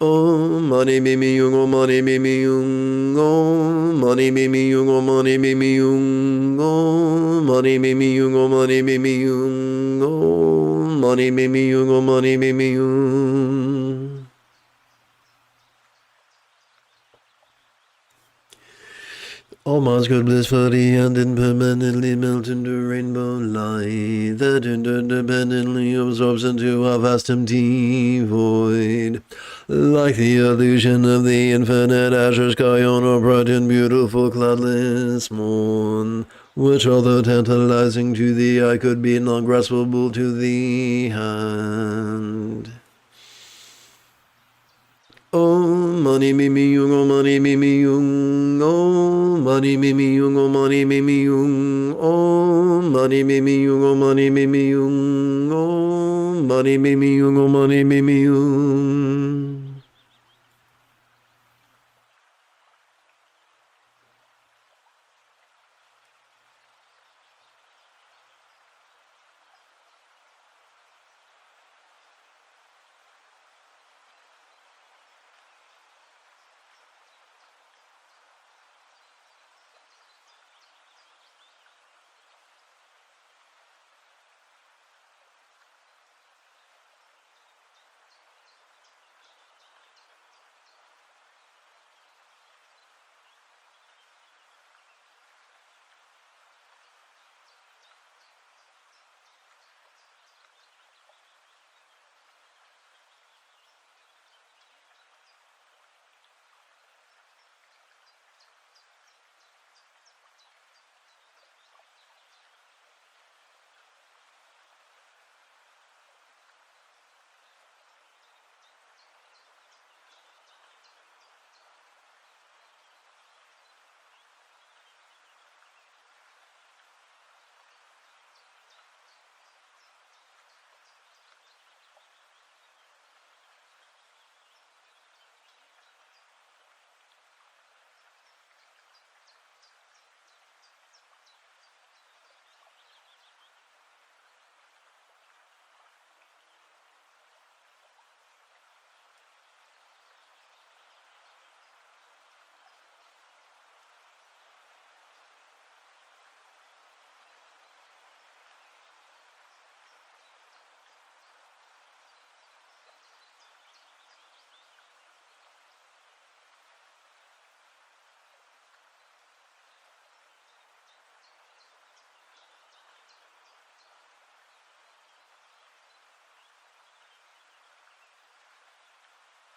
Om mani me me yung, om mani me me yung, om mani me me yung, om mani me me yung, om mani me me yung, om mani me me yung, om mani me me yung, om mani me me yung. All minds good bliss for the end and permanently melt into rainbow light that interdependently absorbs into our vast empty void. Like the illusion of the infinite azure sky on a bright and beautiful cloudless morn, which although tantalizing to the eye could be not graspable to the hand. Om mani me me yung, om mani me me yung, om mani me me yung, om mani me me yung, om mani me me yung, om mani me me yung, om mani me me yung, om mani me me yung.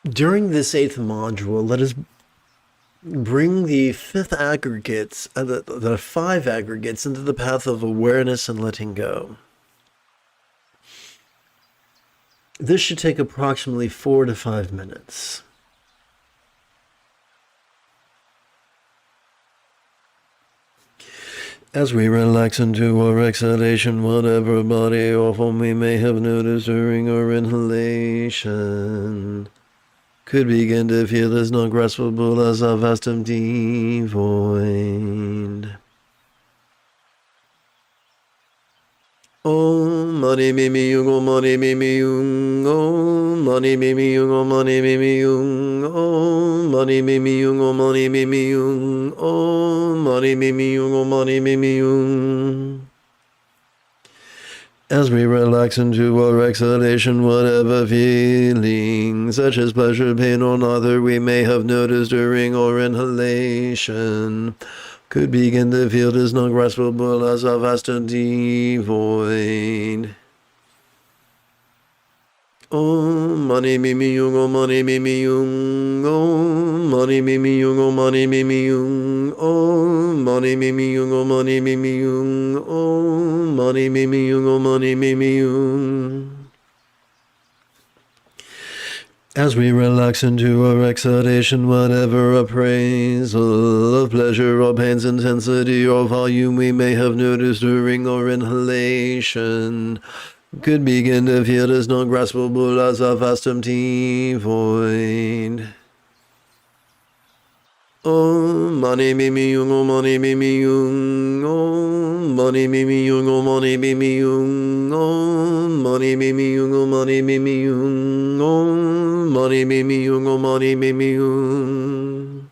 During this 8th module, let us bring the 5th aggregates, the 5 aggregates, into the path of awareness and letting go. This should take approximately 4 to 5 minutes. As we relax into our exhalation, whatever body or form we may have noticed during our inhalation could begin to feel as not graspable as a vast empty void. Om mani me me yung, om mani me me yung, om mani me me yung, om mani me me yung, om mani me me yung, om mani me me yung, om mani me me yung, om mani me me yung. As we relax into our exhalation, whatever feelings, such as pleasure, pain, or neither, we may have noticed during our inhalation, could begin to feel as not graspable as a vast empty void. Om mani me me yung, om mani me me yung, om mani me me yung, om mani me me yung, om mani me me yung, om mani me me yung, om mani me me yung, om mani me me yung. As we relax into our exhalation, whatever appraisal of pleasure or pain's intensity or volume we may have noticed during our inhalation could begin to feel as not graspable as a vast empty void. Om mani me me yung, om mani me me yung, om mani me me yung, om mani me me yung, om mani me me yung, om mani me me yung, om mani mani me me yung, om mani me me yung.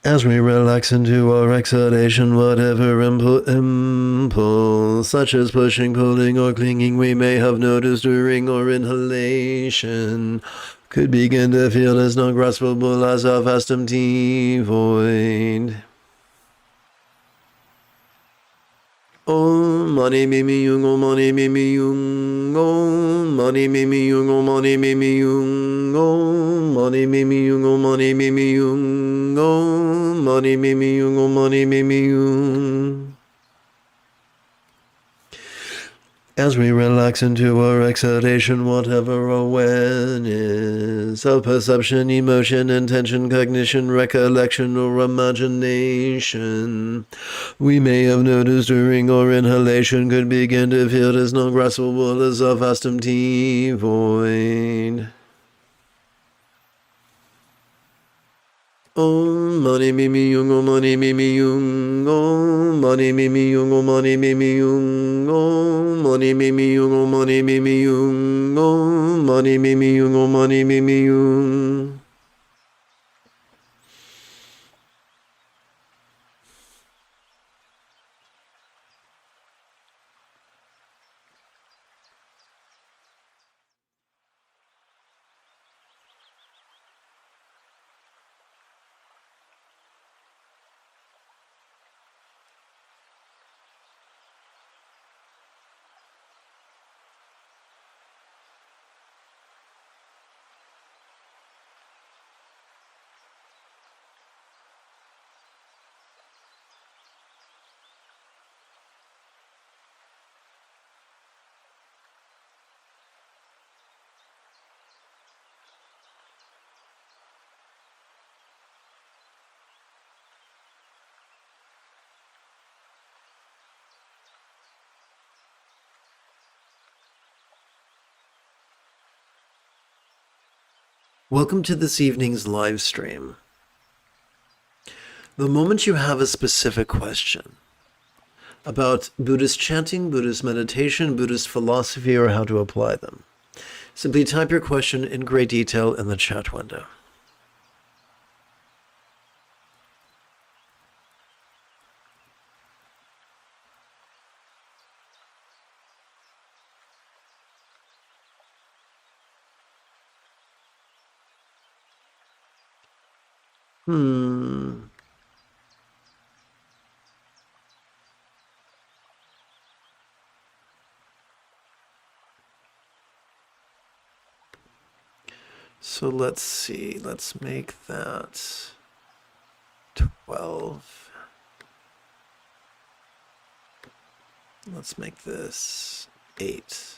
As we relax into our exhalation, whatever impulse, such as pushing, pulling, or clinging, we may have noticed during our inhalation, could begin to feel as non-graspable as a vast empty void. Om mani me me yung, om mani me me yung, om mani me me yung, om mani me me yung, om mani me me yung, om mani me me yung, om mani me me yung, om mani me me yung. As we relax into our exhalation, whatever awareness of perception, emotion, intention, cognition, recollection, or imagination we may have noticed during our inhalation could begin to feel as non-graspable as a vast empty void. Om mani me me yung, om mani me me yung, om mani me me yung, om mani me me yung, om mani me me yung, om mani me me yung, om mani me me yung, om mani me me yung. Welcome to this evening's live stream. The moment you have a specific question about Buddhist chanting, Buddhist meditation, Buddhist philosophy, or how to apply them, simply type your question in great detail in the chat window. So let's see, let's make that 12. Let's make this 8.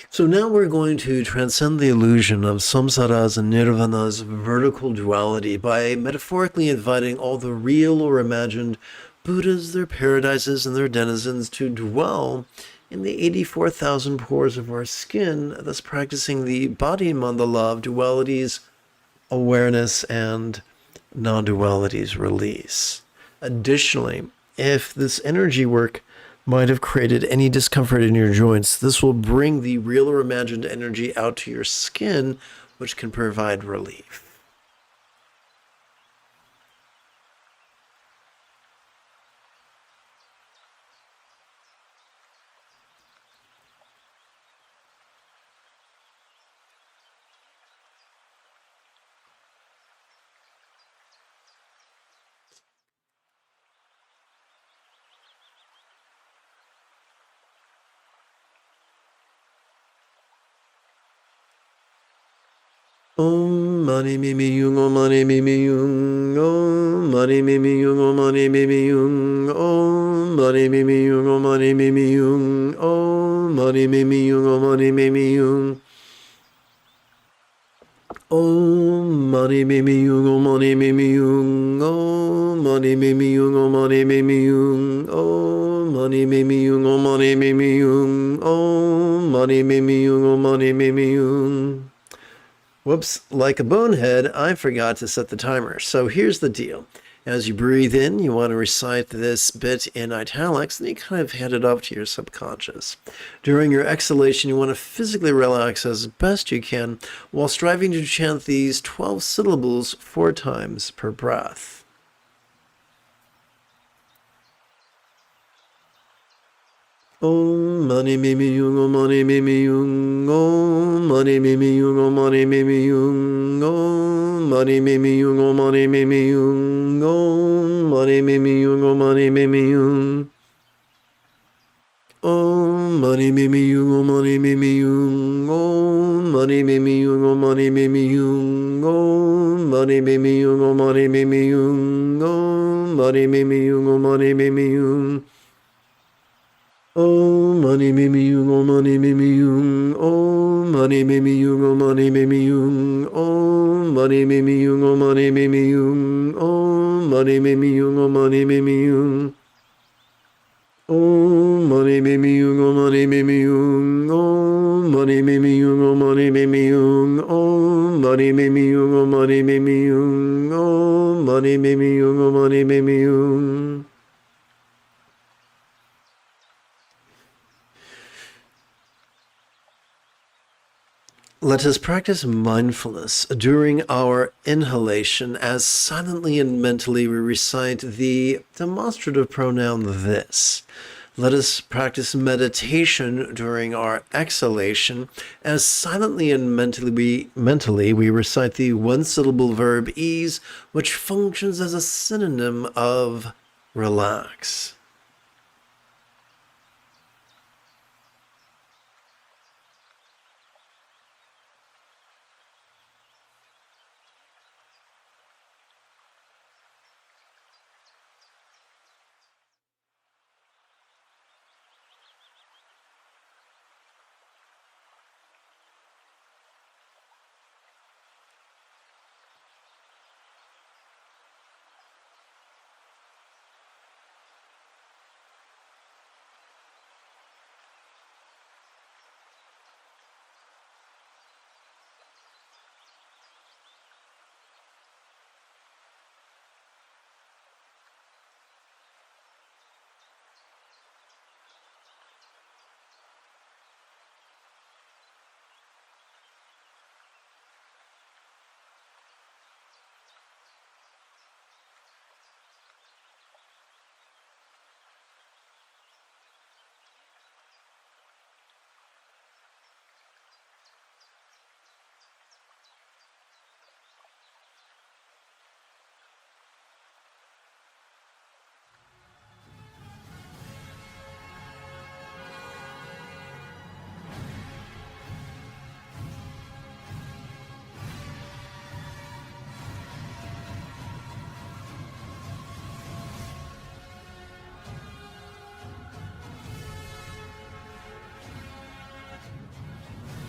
So now we're going to transcend the illusion of samsara's and nirvana's vertical duality by metaphorically inviting all the real or imagined Buddhas, their paradises, and their denizens to dwell in the 84,000 pores of our skin, thus practicing the body mandala of duality's awareness and non-duality's release. Additionally, if this energy work might have created any discomfort in your joints, this will bring the real or imagined energy out to your skin, which can provide relief. Om mani me me yung, om mani me me yung, om mani me me yung, om mani me me yung, om mani me me yung, om mani me me yung, om mani me me yung, om mani me me yung. Om mani me me yung, om mani me me yung, om mani me me yung, om mani me me yung, om mani me me yung, om mani me me yung, om mani me me yung, om mani me me yung. Whoops, like a bonehead, I forgot to set the timer. So here's the deal. As you breathe in, you want to recite this bit in italics, and you kind of hand it off to your subconscious. During your exhalation, you want to physically relax as best you can while striving to chant these 12 syllables 4 times per breath. Om mani mimi yung, om mani mimi yung, om mani mimi yung, om mani mimi yung, om mani mimi yung, om mani mimi yung, om mani mimi yung, om mani mimi yung, om mani mimi yung, om mani mimi yung, om mani mimi yung, om mani mimi yung, om mani mimi yung, om mani mimi yung, om mani mimi yung, om mani mimi yung. Om mani mimi yung, om mani mimi yung, om mani mimi yung, om mani mimi yung, om mani mimi yung, om mani mimi yung, om mani mimi yung, om mani mimi yung, om mani mimi yung, om mani mimi yung, om mani mimi yung, om mani mimi yung, om mani mimi yung, om mani mimi yung, om mani mimi yung, om mani mimi yung. Let us practice mindfulness during our inhalation as silently and mentally we recite the demonstrative pronoun this. Let us practice meditation during our exhalation as silently and mentally we recite the one-syllable verb ease, which functions as a synonym of relax.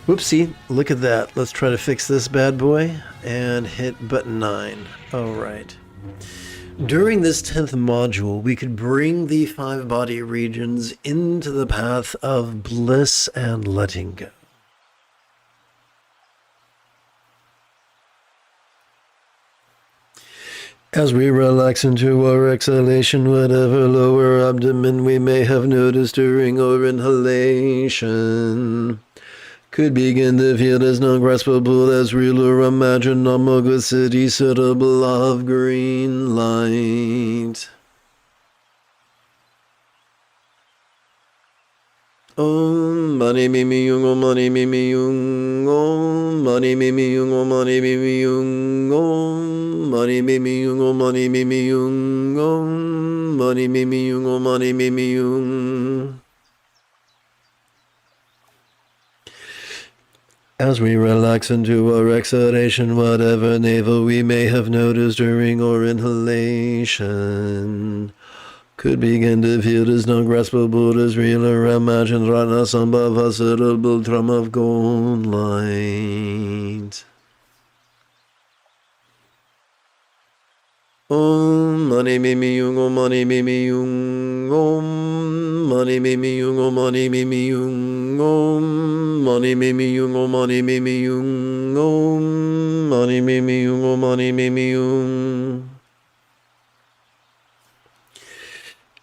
Whoopsie, look at that. Let's try to fix this bad boy and hit button 9. All right. During this 10th module, we could bring the 5 body regions into the path of bliss and letting go. As we relax into our exhalation, whatever lower abdomen we may have noticed during our inhalation could begin to feel as non-graspable as real or imagined Namoga city suitable of green light. Om mani mimi yung, om mani mimi yung, om mani mimi yung, om mani mimi yung, om mani mimi yung, om mani mimi yung, om mani mimi yung, om mani mimi yung. As we relax into our exhalation, whatever navel we may have noticed during our inhalation could begin to feel as non-graspable as real or imagined Rana Sambhava suitable drum of gold light. Om mani mimi yung, om mani mimi yung, Om Mani Mimi Yung, Om Mani Mimi Yung, Om Mani Mimi Yung, Om Mani Mimi Yung, Om Mani Mimi Yung, Om Mani Mimi Yung.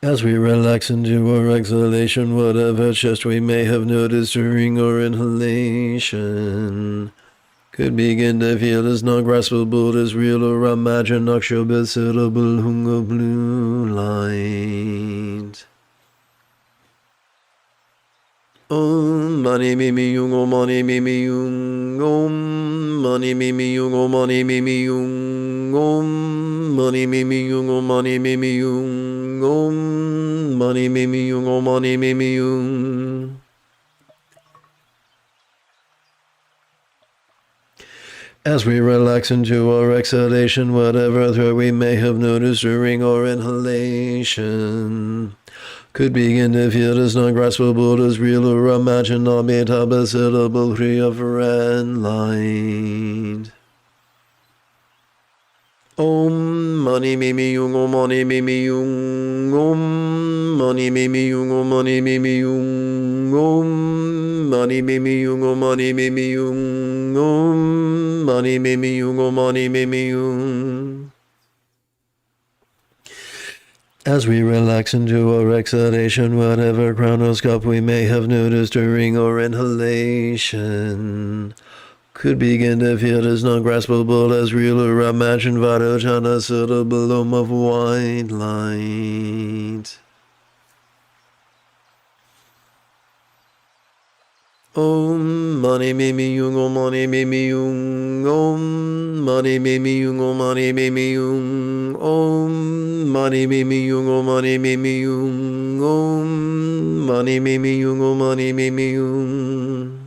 As we relax into our exhalation, whatever chest we may have noticed during our inhalation could begin to feel as non-graspable as real or imagined, Akshobasirable Hunga blue light. Om Mani Mimi Yung, Om Mani Mimi Yung, Om Mani Mimi Yung, Om Mani Mimi Yung, Om Mani Mimi Yung, Om Mani Mimi Yung, Om Mani Mimi Yung, Om Mani Mimi Yung. As we relax into our exhalation, whatever threat we may have noticed during our inhalation could begin to feel as non-graspable as real or imagined, non-metabasitable, free of red light. Om Mani Mimi Yung, Om Mani Mimi Yung, Om Mani Mimi Yung, Om Mani Mimi Yung, Om Mani Mimi Yung, Om Mani Mimi Yung, Om Mani Mimi Yung, Om Mani Mimi Yung. As we relax into our exhalation, whatever chronoscope we may have noticed during our inhalation could begin to feel as non-graspable as real or imagined, Vadojana suitable bloom of white light. Om Mani Mimi Yung, Om Mani Mimi Yung, Om Mani Mimi Yung, Om Mani Mimi Yung, Om Mani Mimi Yung, Om Mani Mimi Yung, Om Mani Mimi Yung, Om Mani Mimi Yung.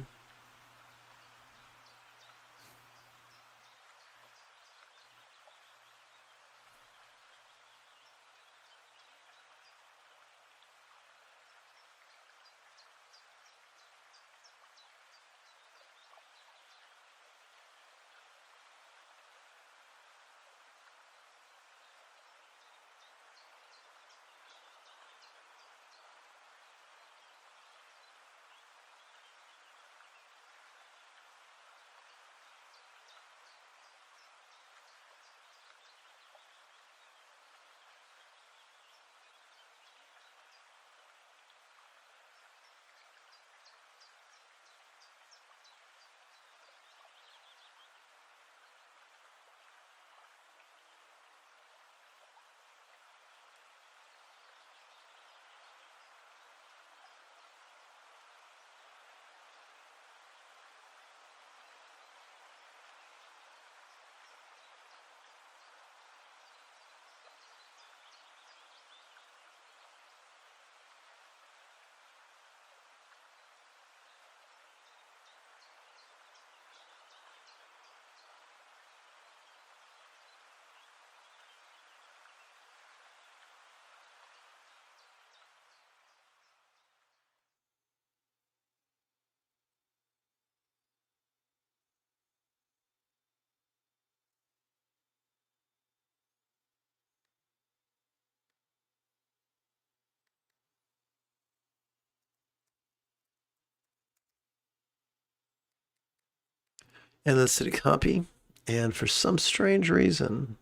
And let's hit a copy. And for some strange reason,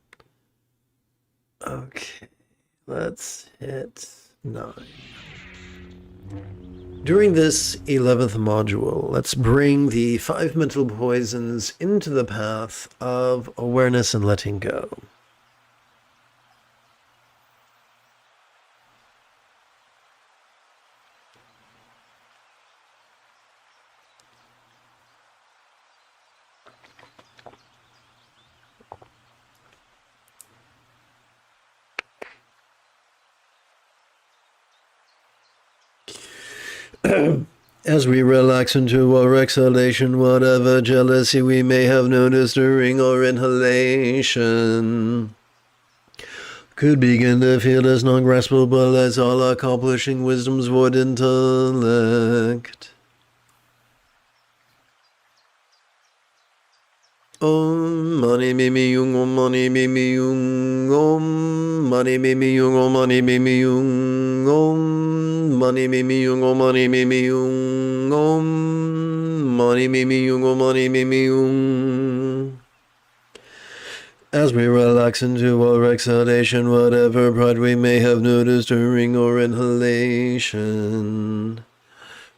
okay, let's hit 9. During this 11th module, let's bring the 5 mental poisons into the path of awareness and letting go. As we relax into our exhalation, whatever jealousy we may have noticed during our inhalation could begin to feel as non-graspable as all-accomplishing wisdom's void intellect. Om mani mimi yung, om mani mimi yung, om mani mimi yung, om mani mimi yung, om mani mimi yung, om mani mimi yung, om mani mimi yung, om mani mimi yung. As we relax into our exhalation, whatever pride we may have noticed during our inhalation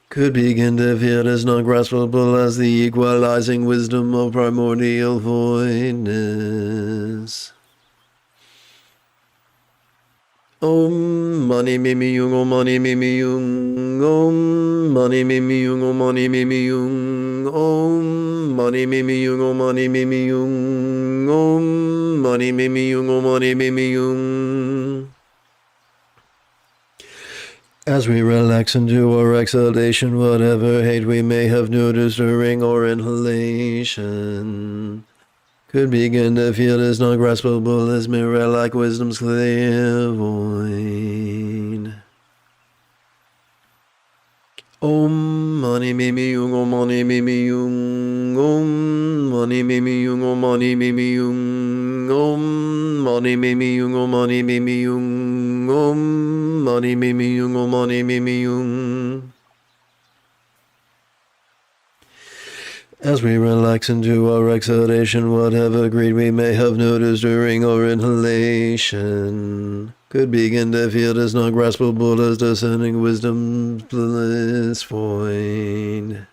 could begin to feel as non-graspable as the equalizing wisdom of primordial voidness. Om mani mimi yung, om mani mimi yung, om mani mimi yung, om mani mimi yung, om mani mimi yung, om mani mimi yung, om mani mimi yung, om mani mimi yung. As we relax into our exhalation, whatever hate we may have noticed during our inhalation could begin to feel as non-graspable as mirror-like wisdom's clear void. Om mani mimi yung, om mani mimi yung, om mani mimi yung, om mani mimi yung, om mani mimi yung, om mani mimi yung, om mani mimi yung, om mani mimi yung. As we relax into our exhalation, whatever greed we may have noticed during our inhalation could begin to feel as non-graspable as discerning wisdom's bliss void.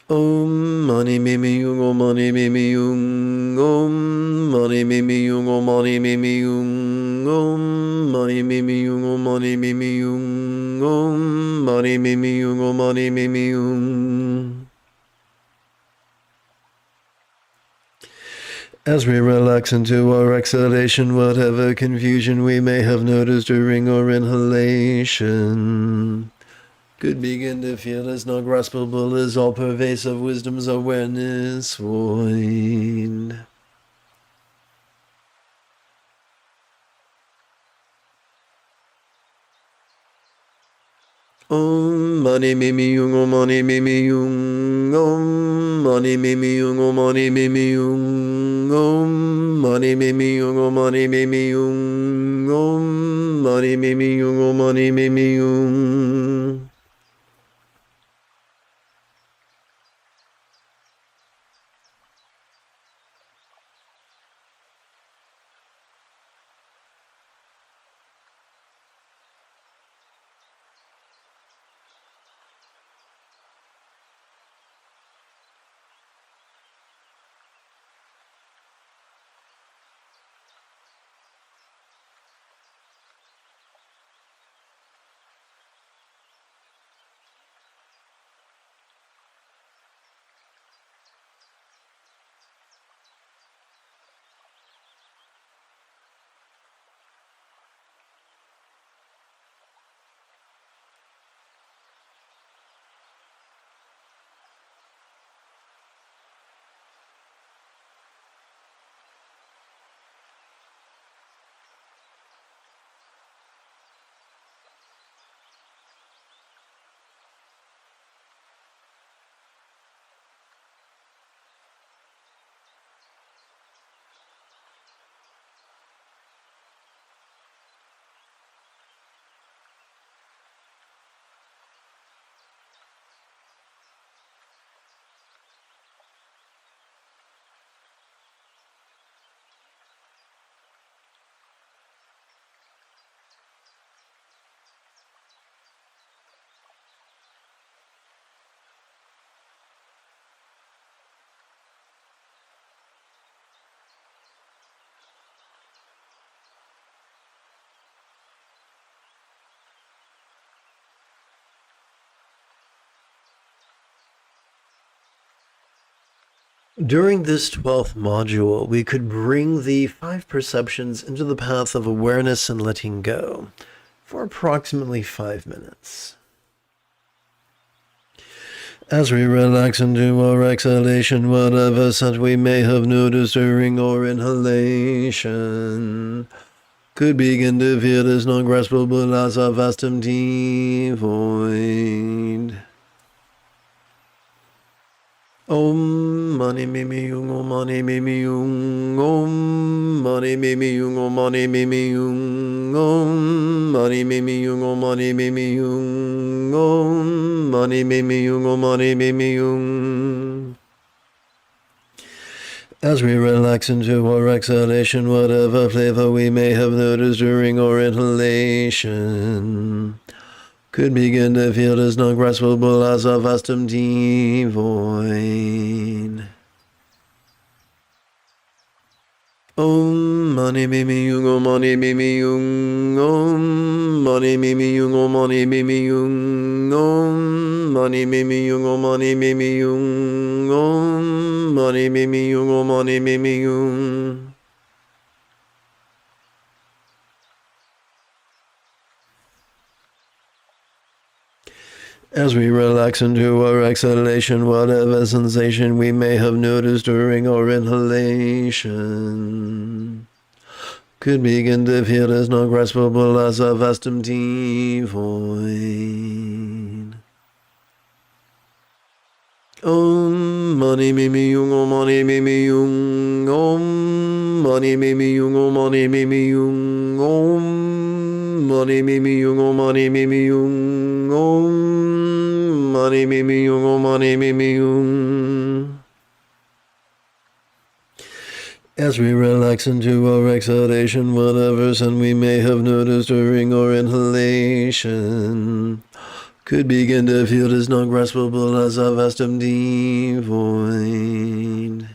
Om mani mimi yung, om mani mimi yung, om mani mimi yung, om mani mimi yung, om mani mimi yung, om mani mimi yung, om mani mimi yung, om mani mimi yung. As we relax into our exhalation, whatever confusion we may have noticed during our inhalation could begin to feel as non-graspable as all-pervasive wisdom's awareness void. Om mani mimi yung, om mani mimi yung, om mani mimi yung, om mani mimi yung, om mani mimi yung, om mani mimi yung, om mani mimi yung, om mani mimi yung. During this 12th module, we could bring the 5 perceptions into the path of awareness and letting go for approximately 5 minutes. As we relax into our exhalation, whatever scent we may have noticed during our inhalation could begin to feel as non-graspable as a vast empty void. Om mani mimi yung, om mani mimi yung, om mani mimi yung, om mani mimi yung, om mani mimi yung, om mani mimi yung, om mani mimi yung, om mani mimi yung. As we relax into our exhalation, whatever flavor we may have noticed during our inhalation could begin to feel as non-graspable as a vast empty void. Om mani mimi yung, om mani mimi yung, om mani mimi yung, om mani mimi yung, om mani mimi yung, om mani mimi yung, om mani mimi yung, om mani mimi yung. As we relax into our exhalation, whatever sensation we may have noticed during our inhalation could begin to feel as non-graspable as a vast empty void. Om mani mimi yung, om mani mimi yung, om mani mimi yung, om mani mimi yung, om mani mimi yung, om mani mimi yung, om mani mimi yung, om mani mimi yung. As we relax into our exhalation, whatever sound we may have noticed during our inhalation could begin to feel as non-graspable as a vast empty void.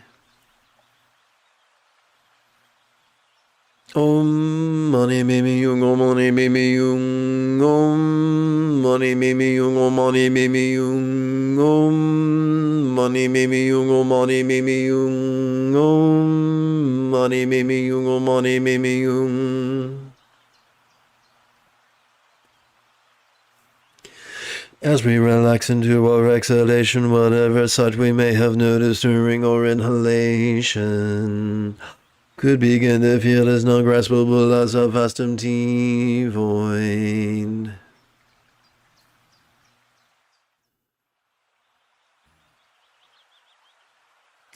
Om mani mimi yung, om mani mimi yung, om mani mimi yung, om mani mimi yung, om mani mimi yung, om mani mimi yung, om mani mimi yung, om mani mimi yung. As we relax into our exhalation, whatever sight we may have noticed during our inhalation could begin to feel as non-graspable as a vast empty void.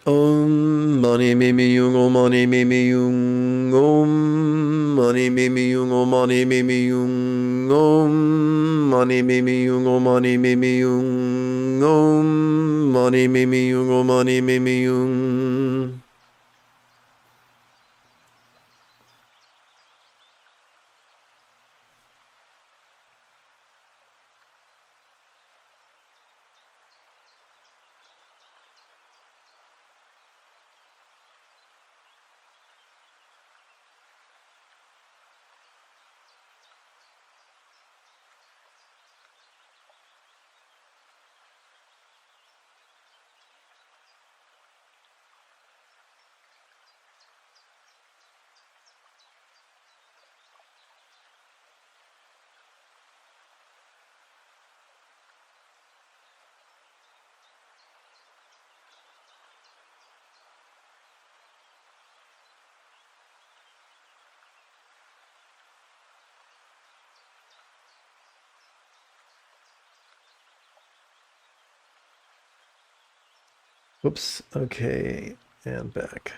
Om mani mimi yung, om mani mimi yung, om mani mimi yung, om mani mimi yung, om mani mimi yung, om mani mimi yung, om mani mimi yung, om mani mimi yung. Whoops, okay, and back.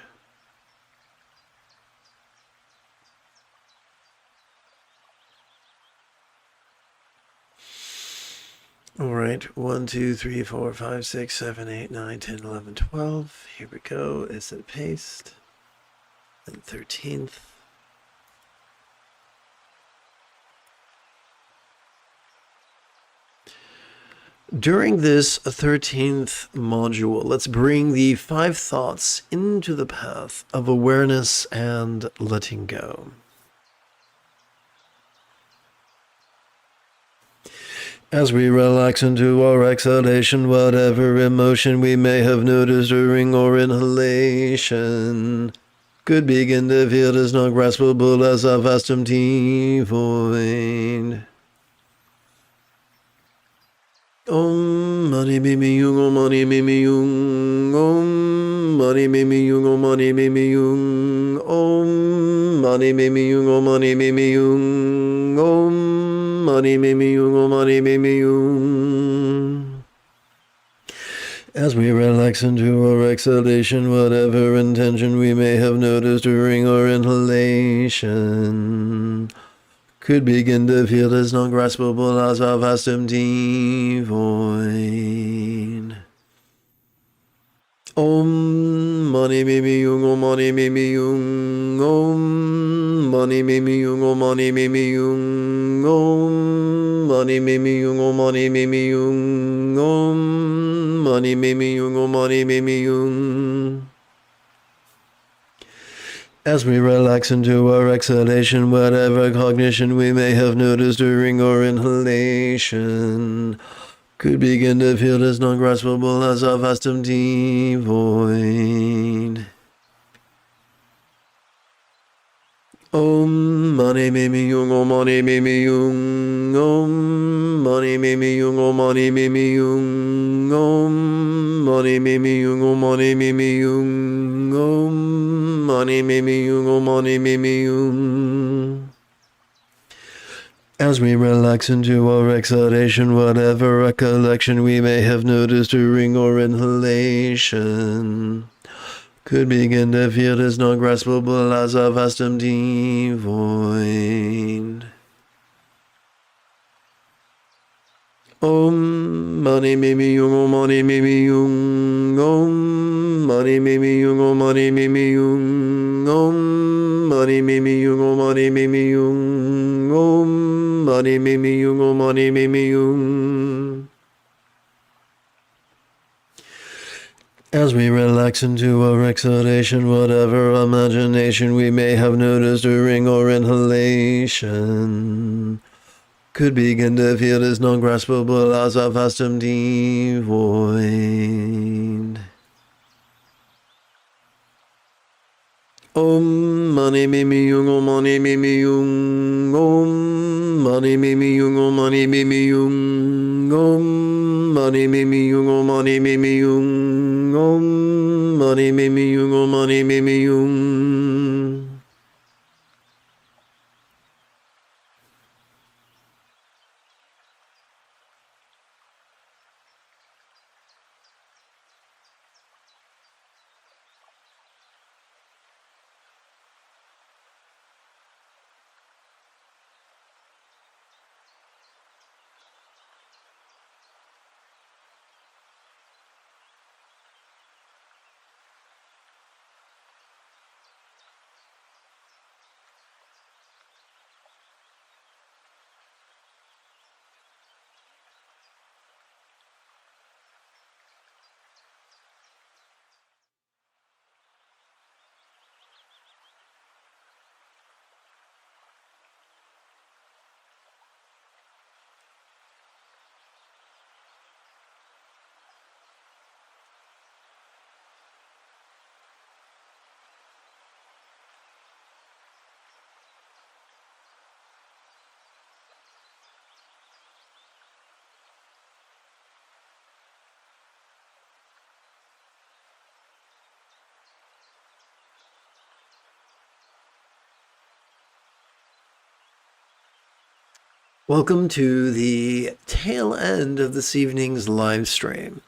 All right, 1, 2, 3, 4, 5, 6, 7, 8, 9, 10, 11, 12. Here we go. Is it paste? And 13th. During this 13th module, let's bring the 5 thoughts into the path of awareness and letting go. As we relax into our exhalation, whatever emotion we may have noticed during our inhalation could begin to feel as non-graspable as a vast empty void. Om mani mimi yung, om mani mimi yung, om mani mimi yung, om mani mimi yung, om mani mimi yung, om mani mimi yung, om mani mimi yung, om mani mimi yung. As we relax into our exhalation, whatever intention we may have noticed during our inhalation could begin to feel as non-graspable as our vast empty void. Om Mani Mimi Yung, Om Mani Mimi Yung, Om Mani Mimi Yung, Om Mani Mimi Yung, Om Mani Mimi Yung, Om Mani Mimi Yung, Om Mani Mimi Yung, Om Mani Mimi Yung. As we relax into our exhalation, whatever cognition we may have noticed during our inhalation could begin to feel as non-graspable as our vast empty void. Om Mani Mimi Yung, Om Mani Mimi Yung, Om Mani Mimi Yung, Om Mani Mimi Yung, Om Mani Mimi Yung, Om Mani Mimi Yung, Om Mani Mimi Yung, Om Mani Mimi Yung. As we relax into our exhalation, whatever recollection we may have noticed during our inhalation could begin to feel as non-graspable as our vast empty void. Om Mani Mimi Yung, Om Mani Mimi Yung, Om Mani Mimi Yung, Om Mani Mimi Yung, Om Mani Mimi Yung, Om Mani Mimi Yung, Om Mani Mimi Yung, Om Mani Mimi Yung. As we relax into our exhalation, whatever imagination we may have noticed during our inhalation could begin to feel as non-graspable as our vast empty void. Om Mani Mimi Yung, Om Mani Mimi Yung, Om Mani Mimi Yung, Om Mani Mimi Yung, Om Mani Mimi Yung, Om Mani Mimi Yung, Om Mani Mimi Yung, Om Mani Mimi Yung. Welcome to the tail end of this evening's live stream.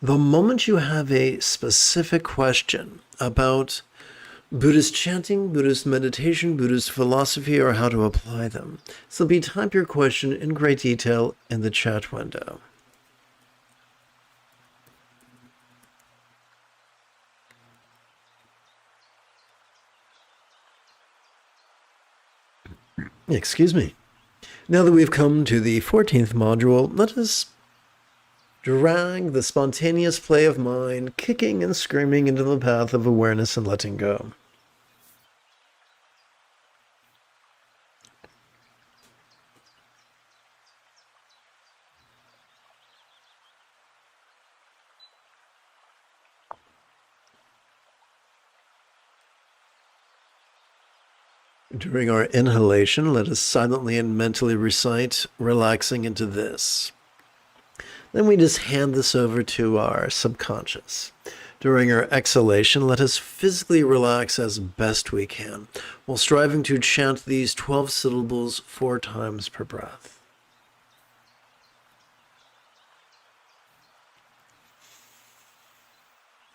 The moment you have a specific question about Buddhist chanting, Buddhist meditation, Buddhist philosophy, or how to apply them, simply type your question in great detail in the chat window. Excuse me. Now that we've come to the 14th module, let us drag the spontaneous play of mind, kicking and screaming into the path of awareness and letting go. During our inhalation, let us silently and mentally recite, relaxing into this. Then we just hand this over to our subconscious. During our exhalation, let us physically relax as best we can, while striving to chant these 12 syllables 4 times per breath.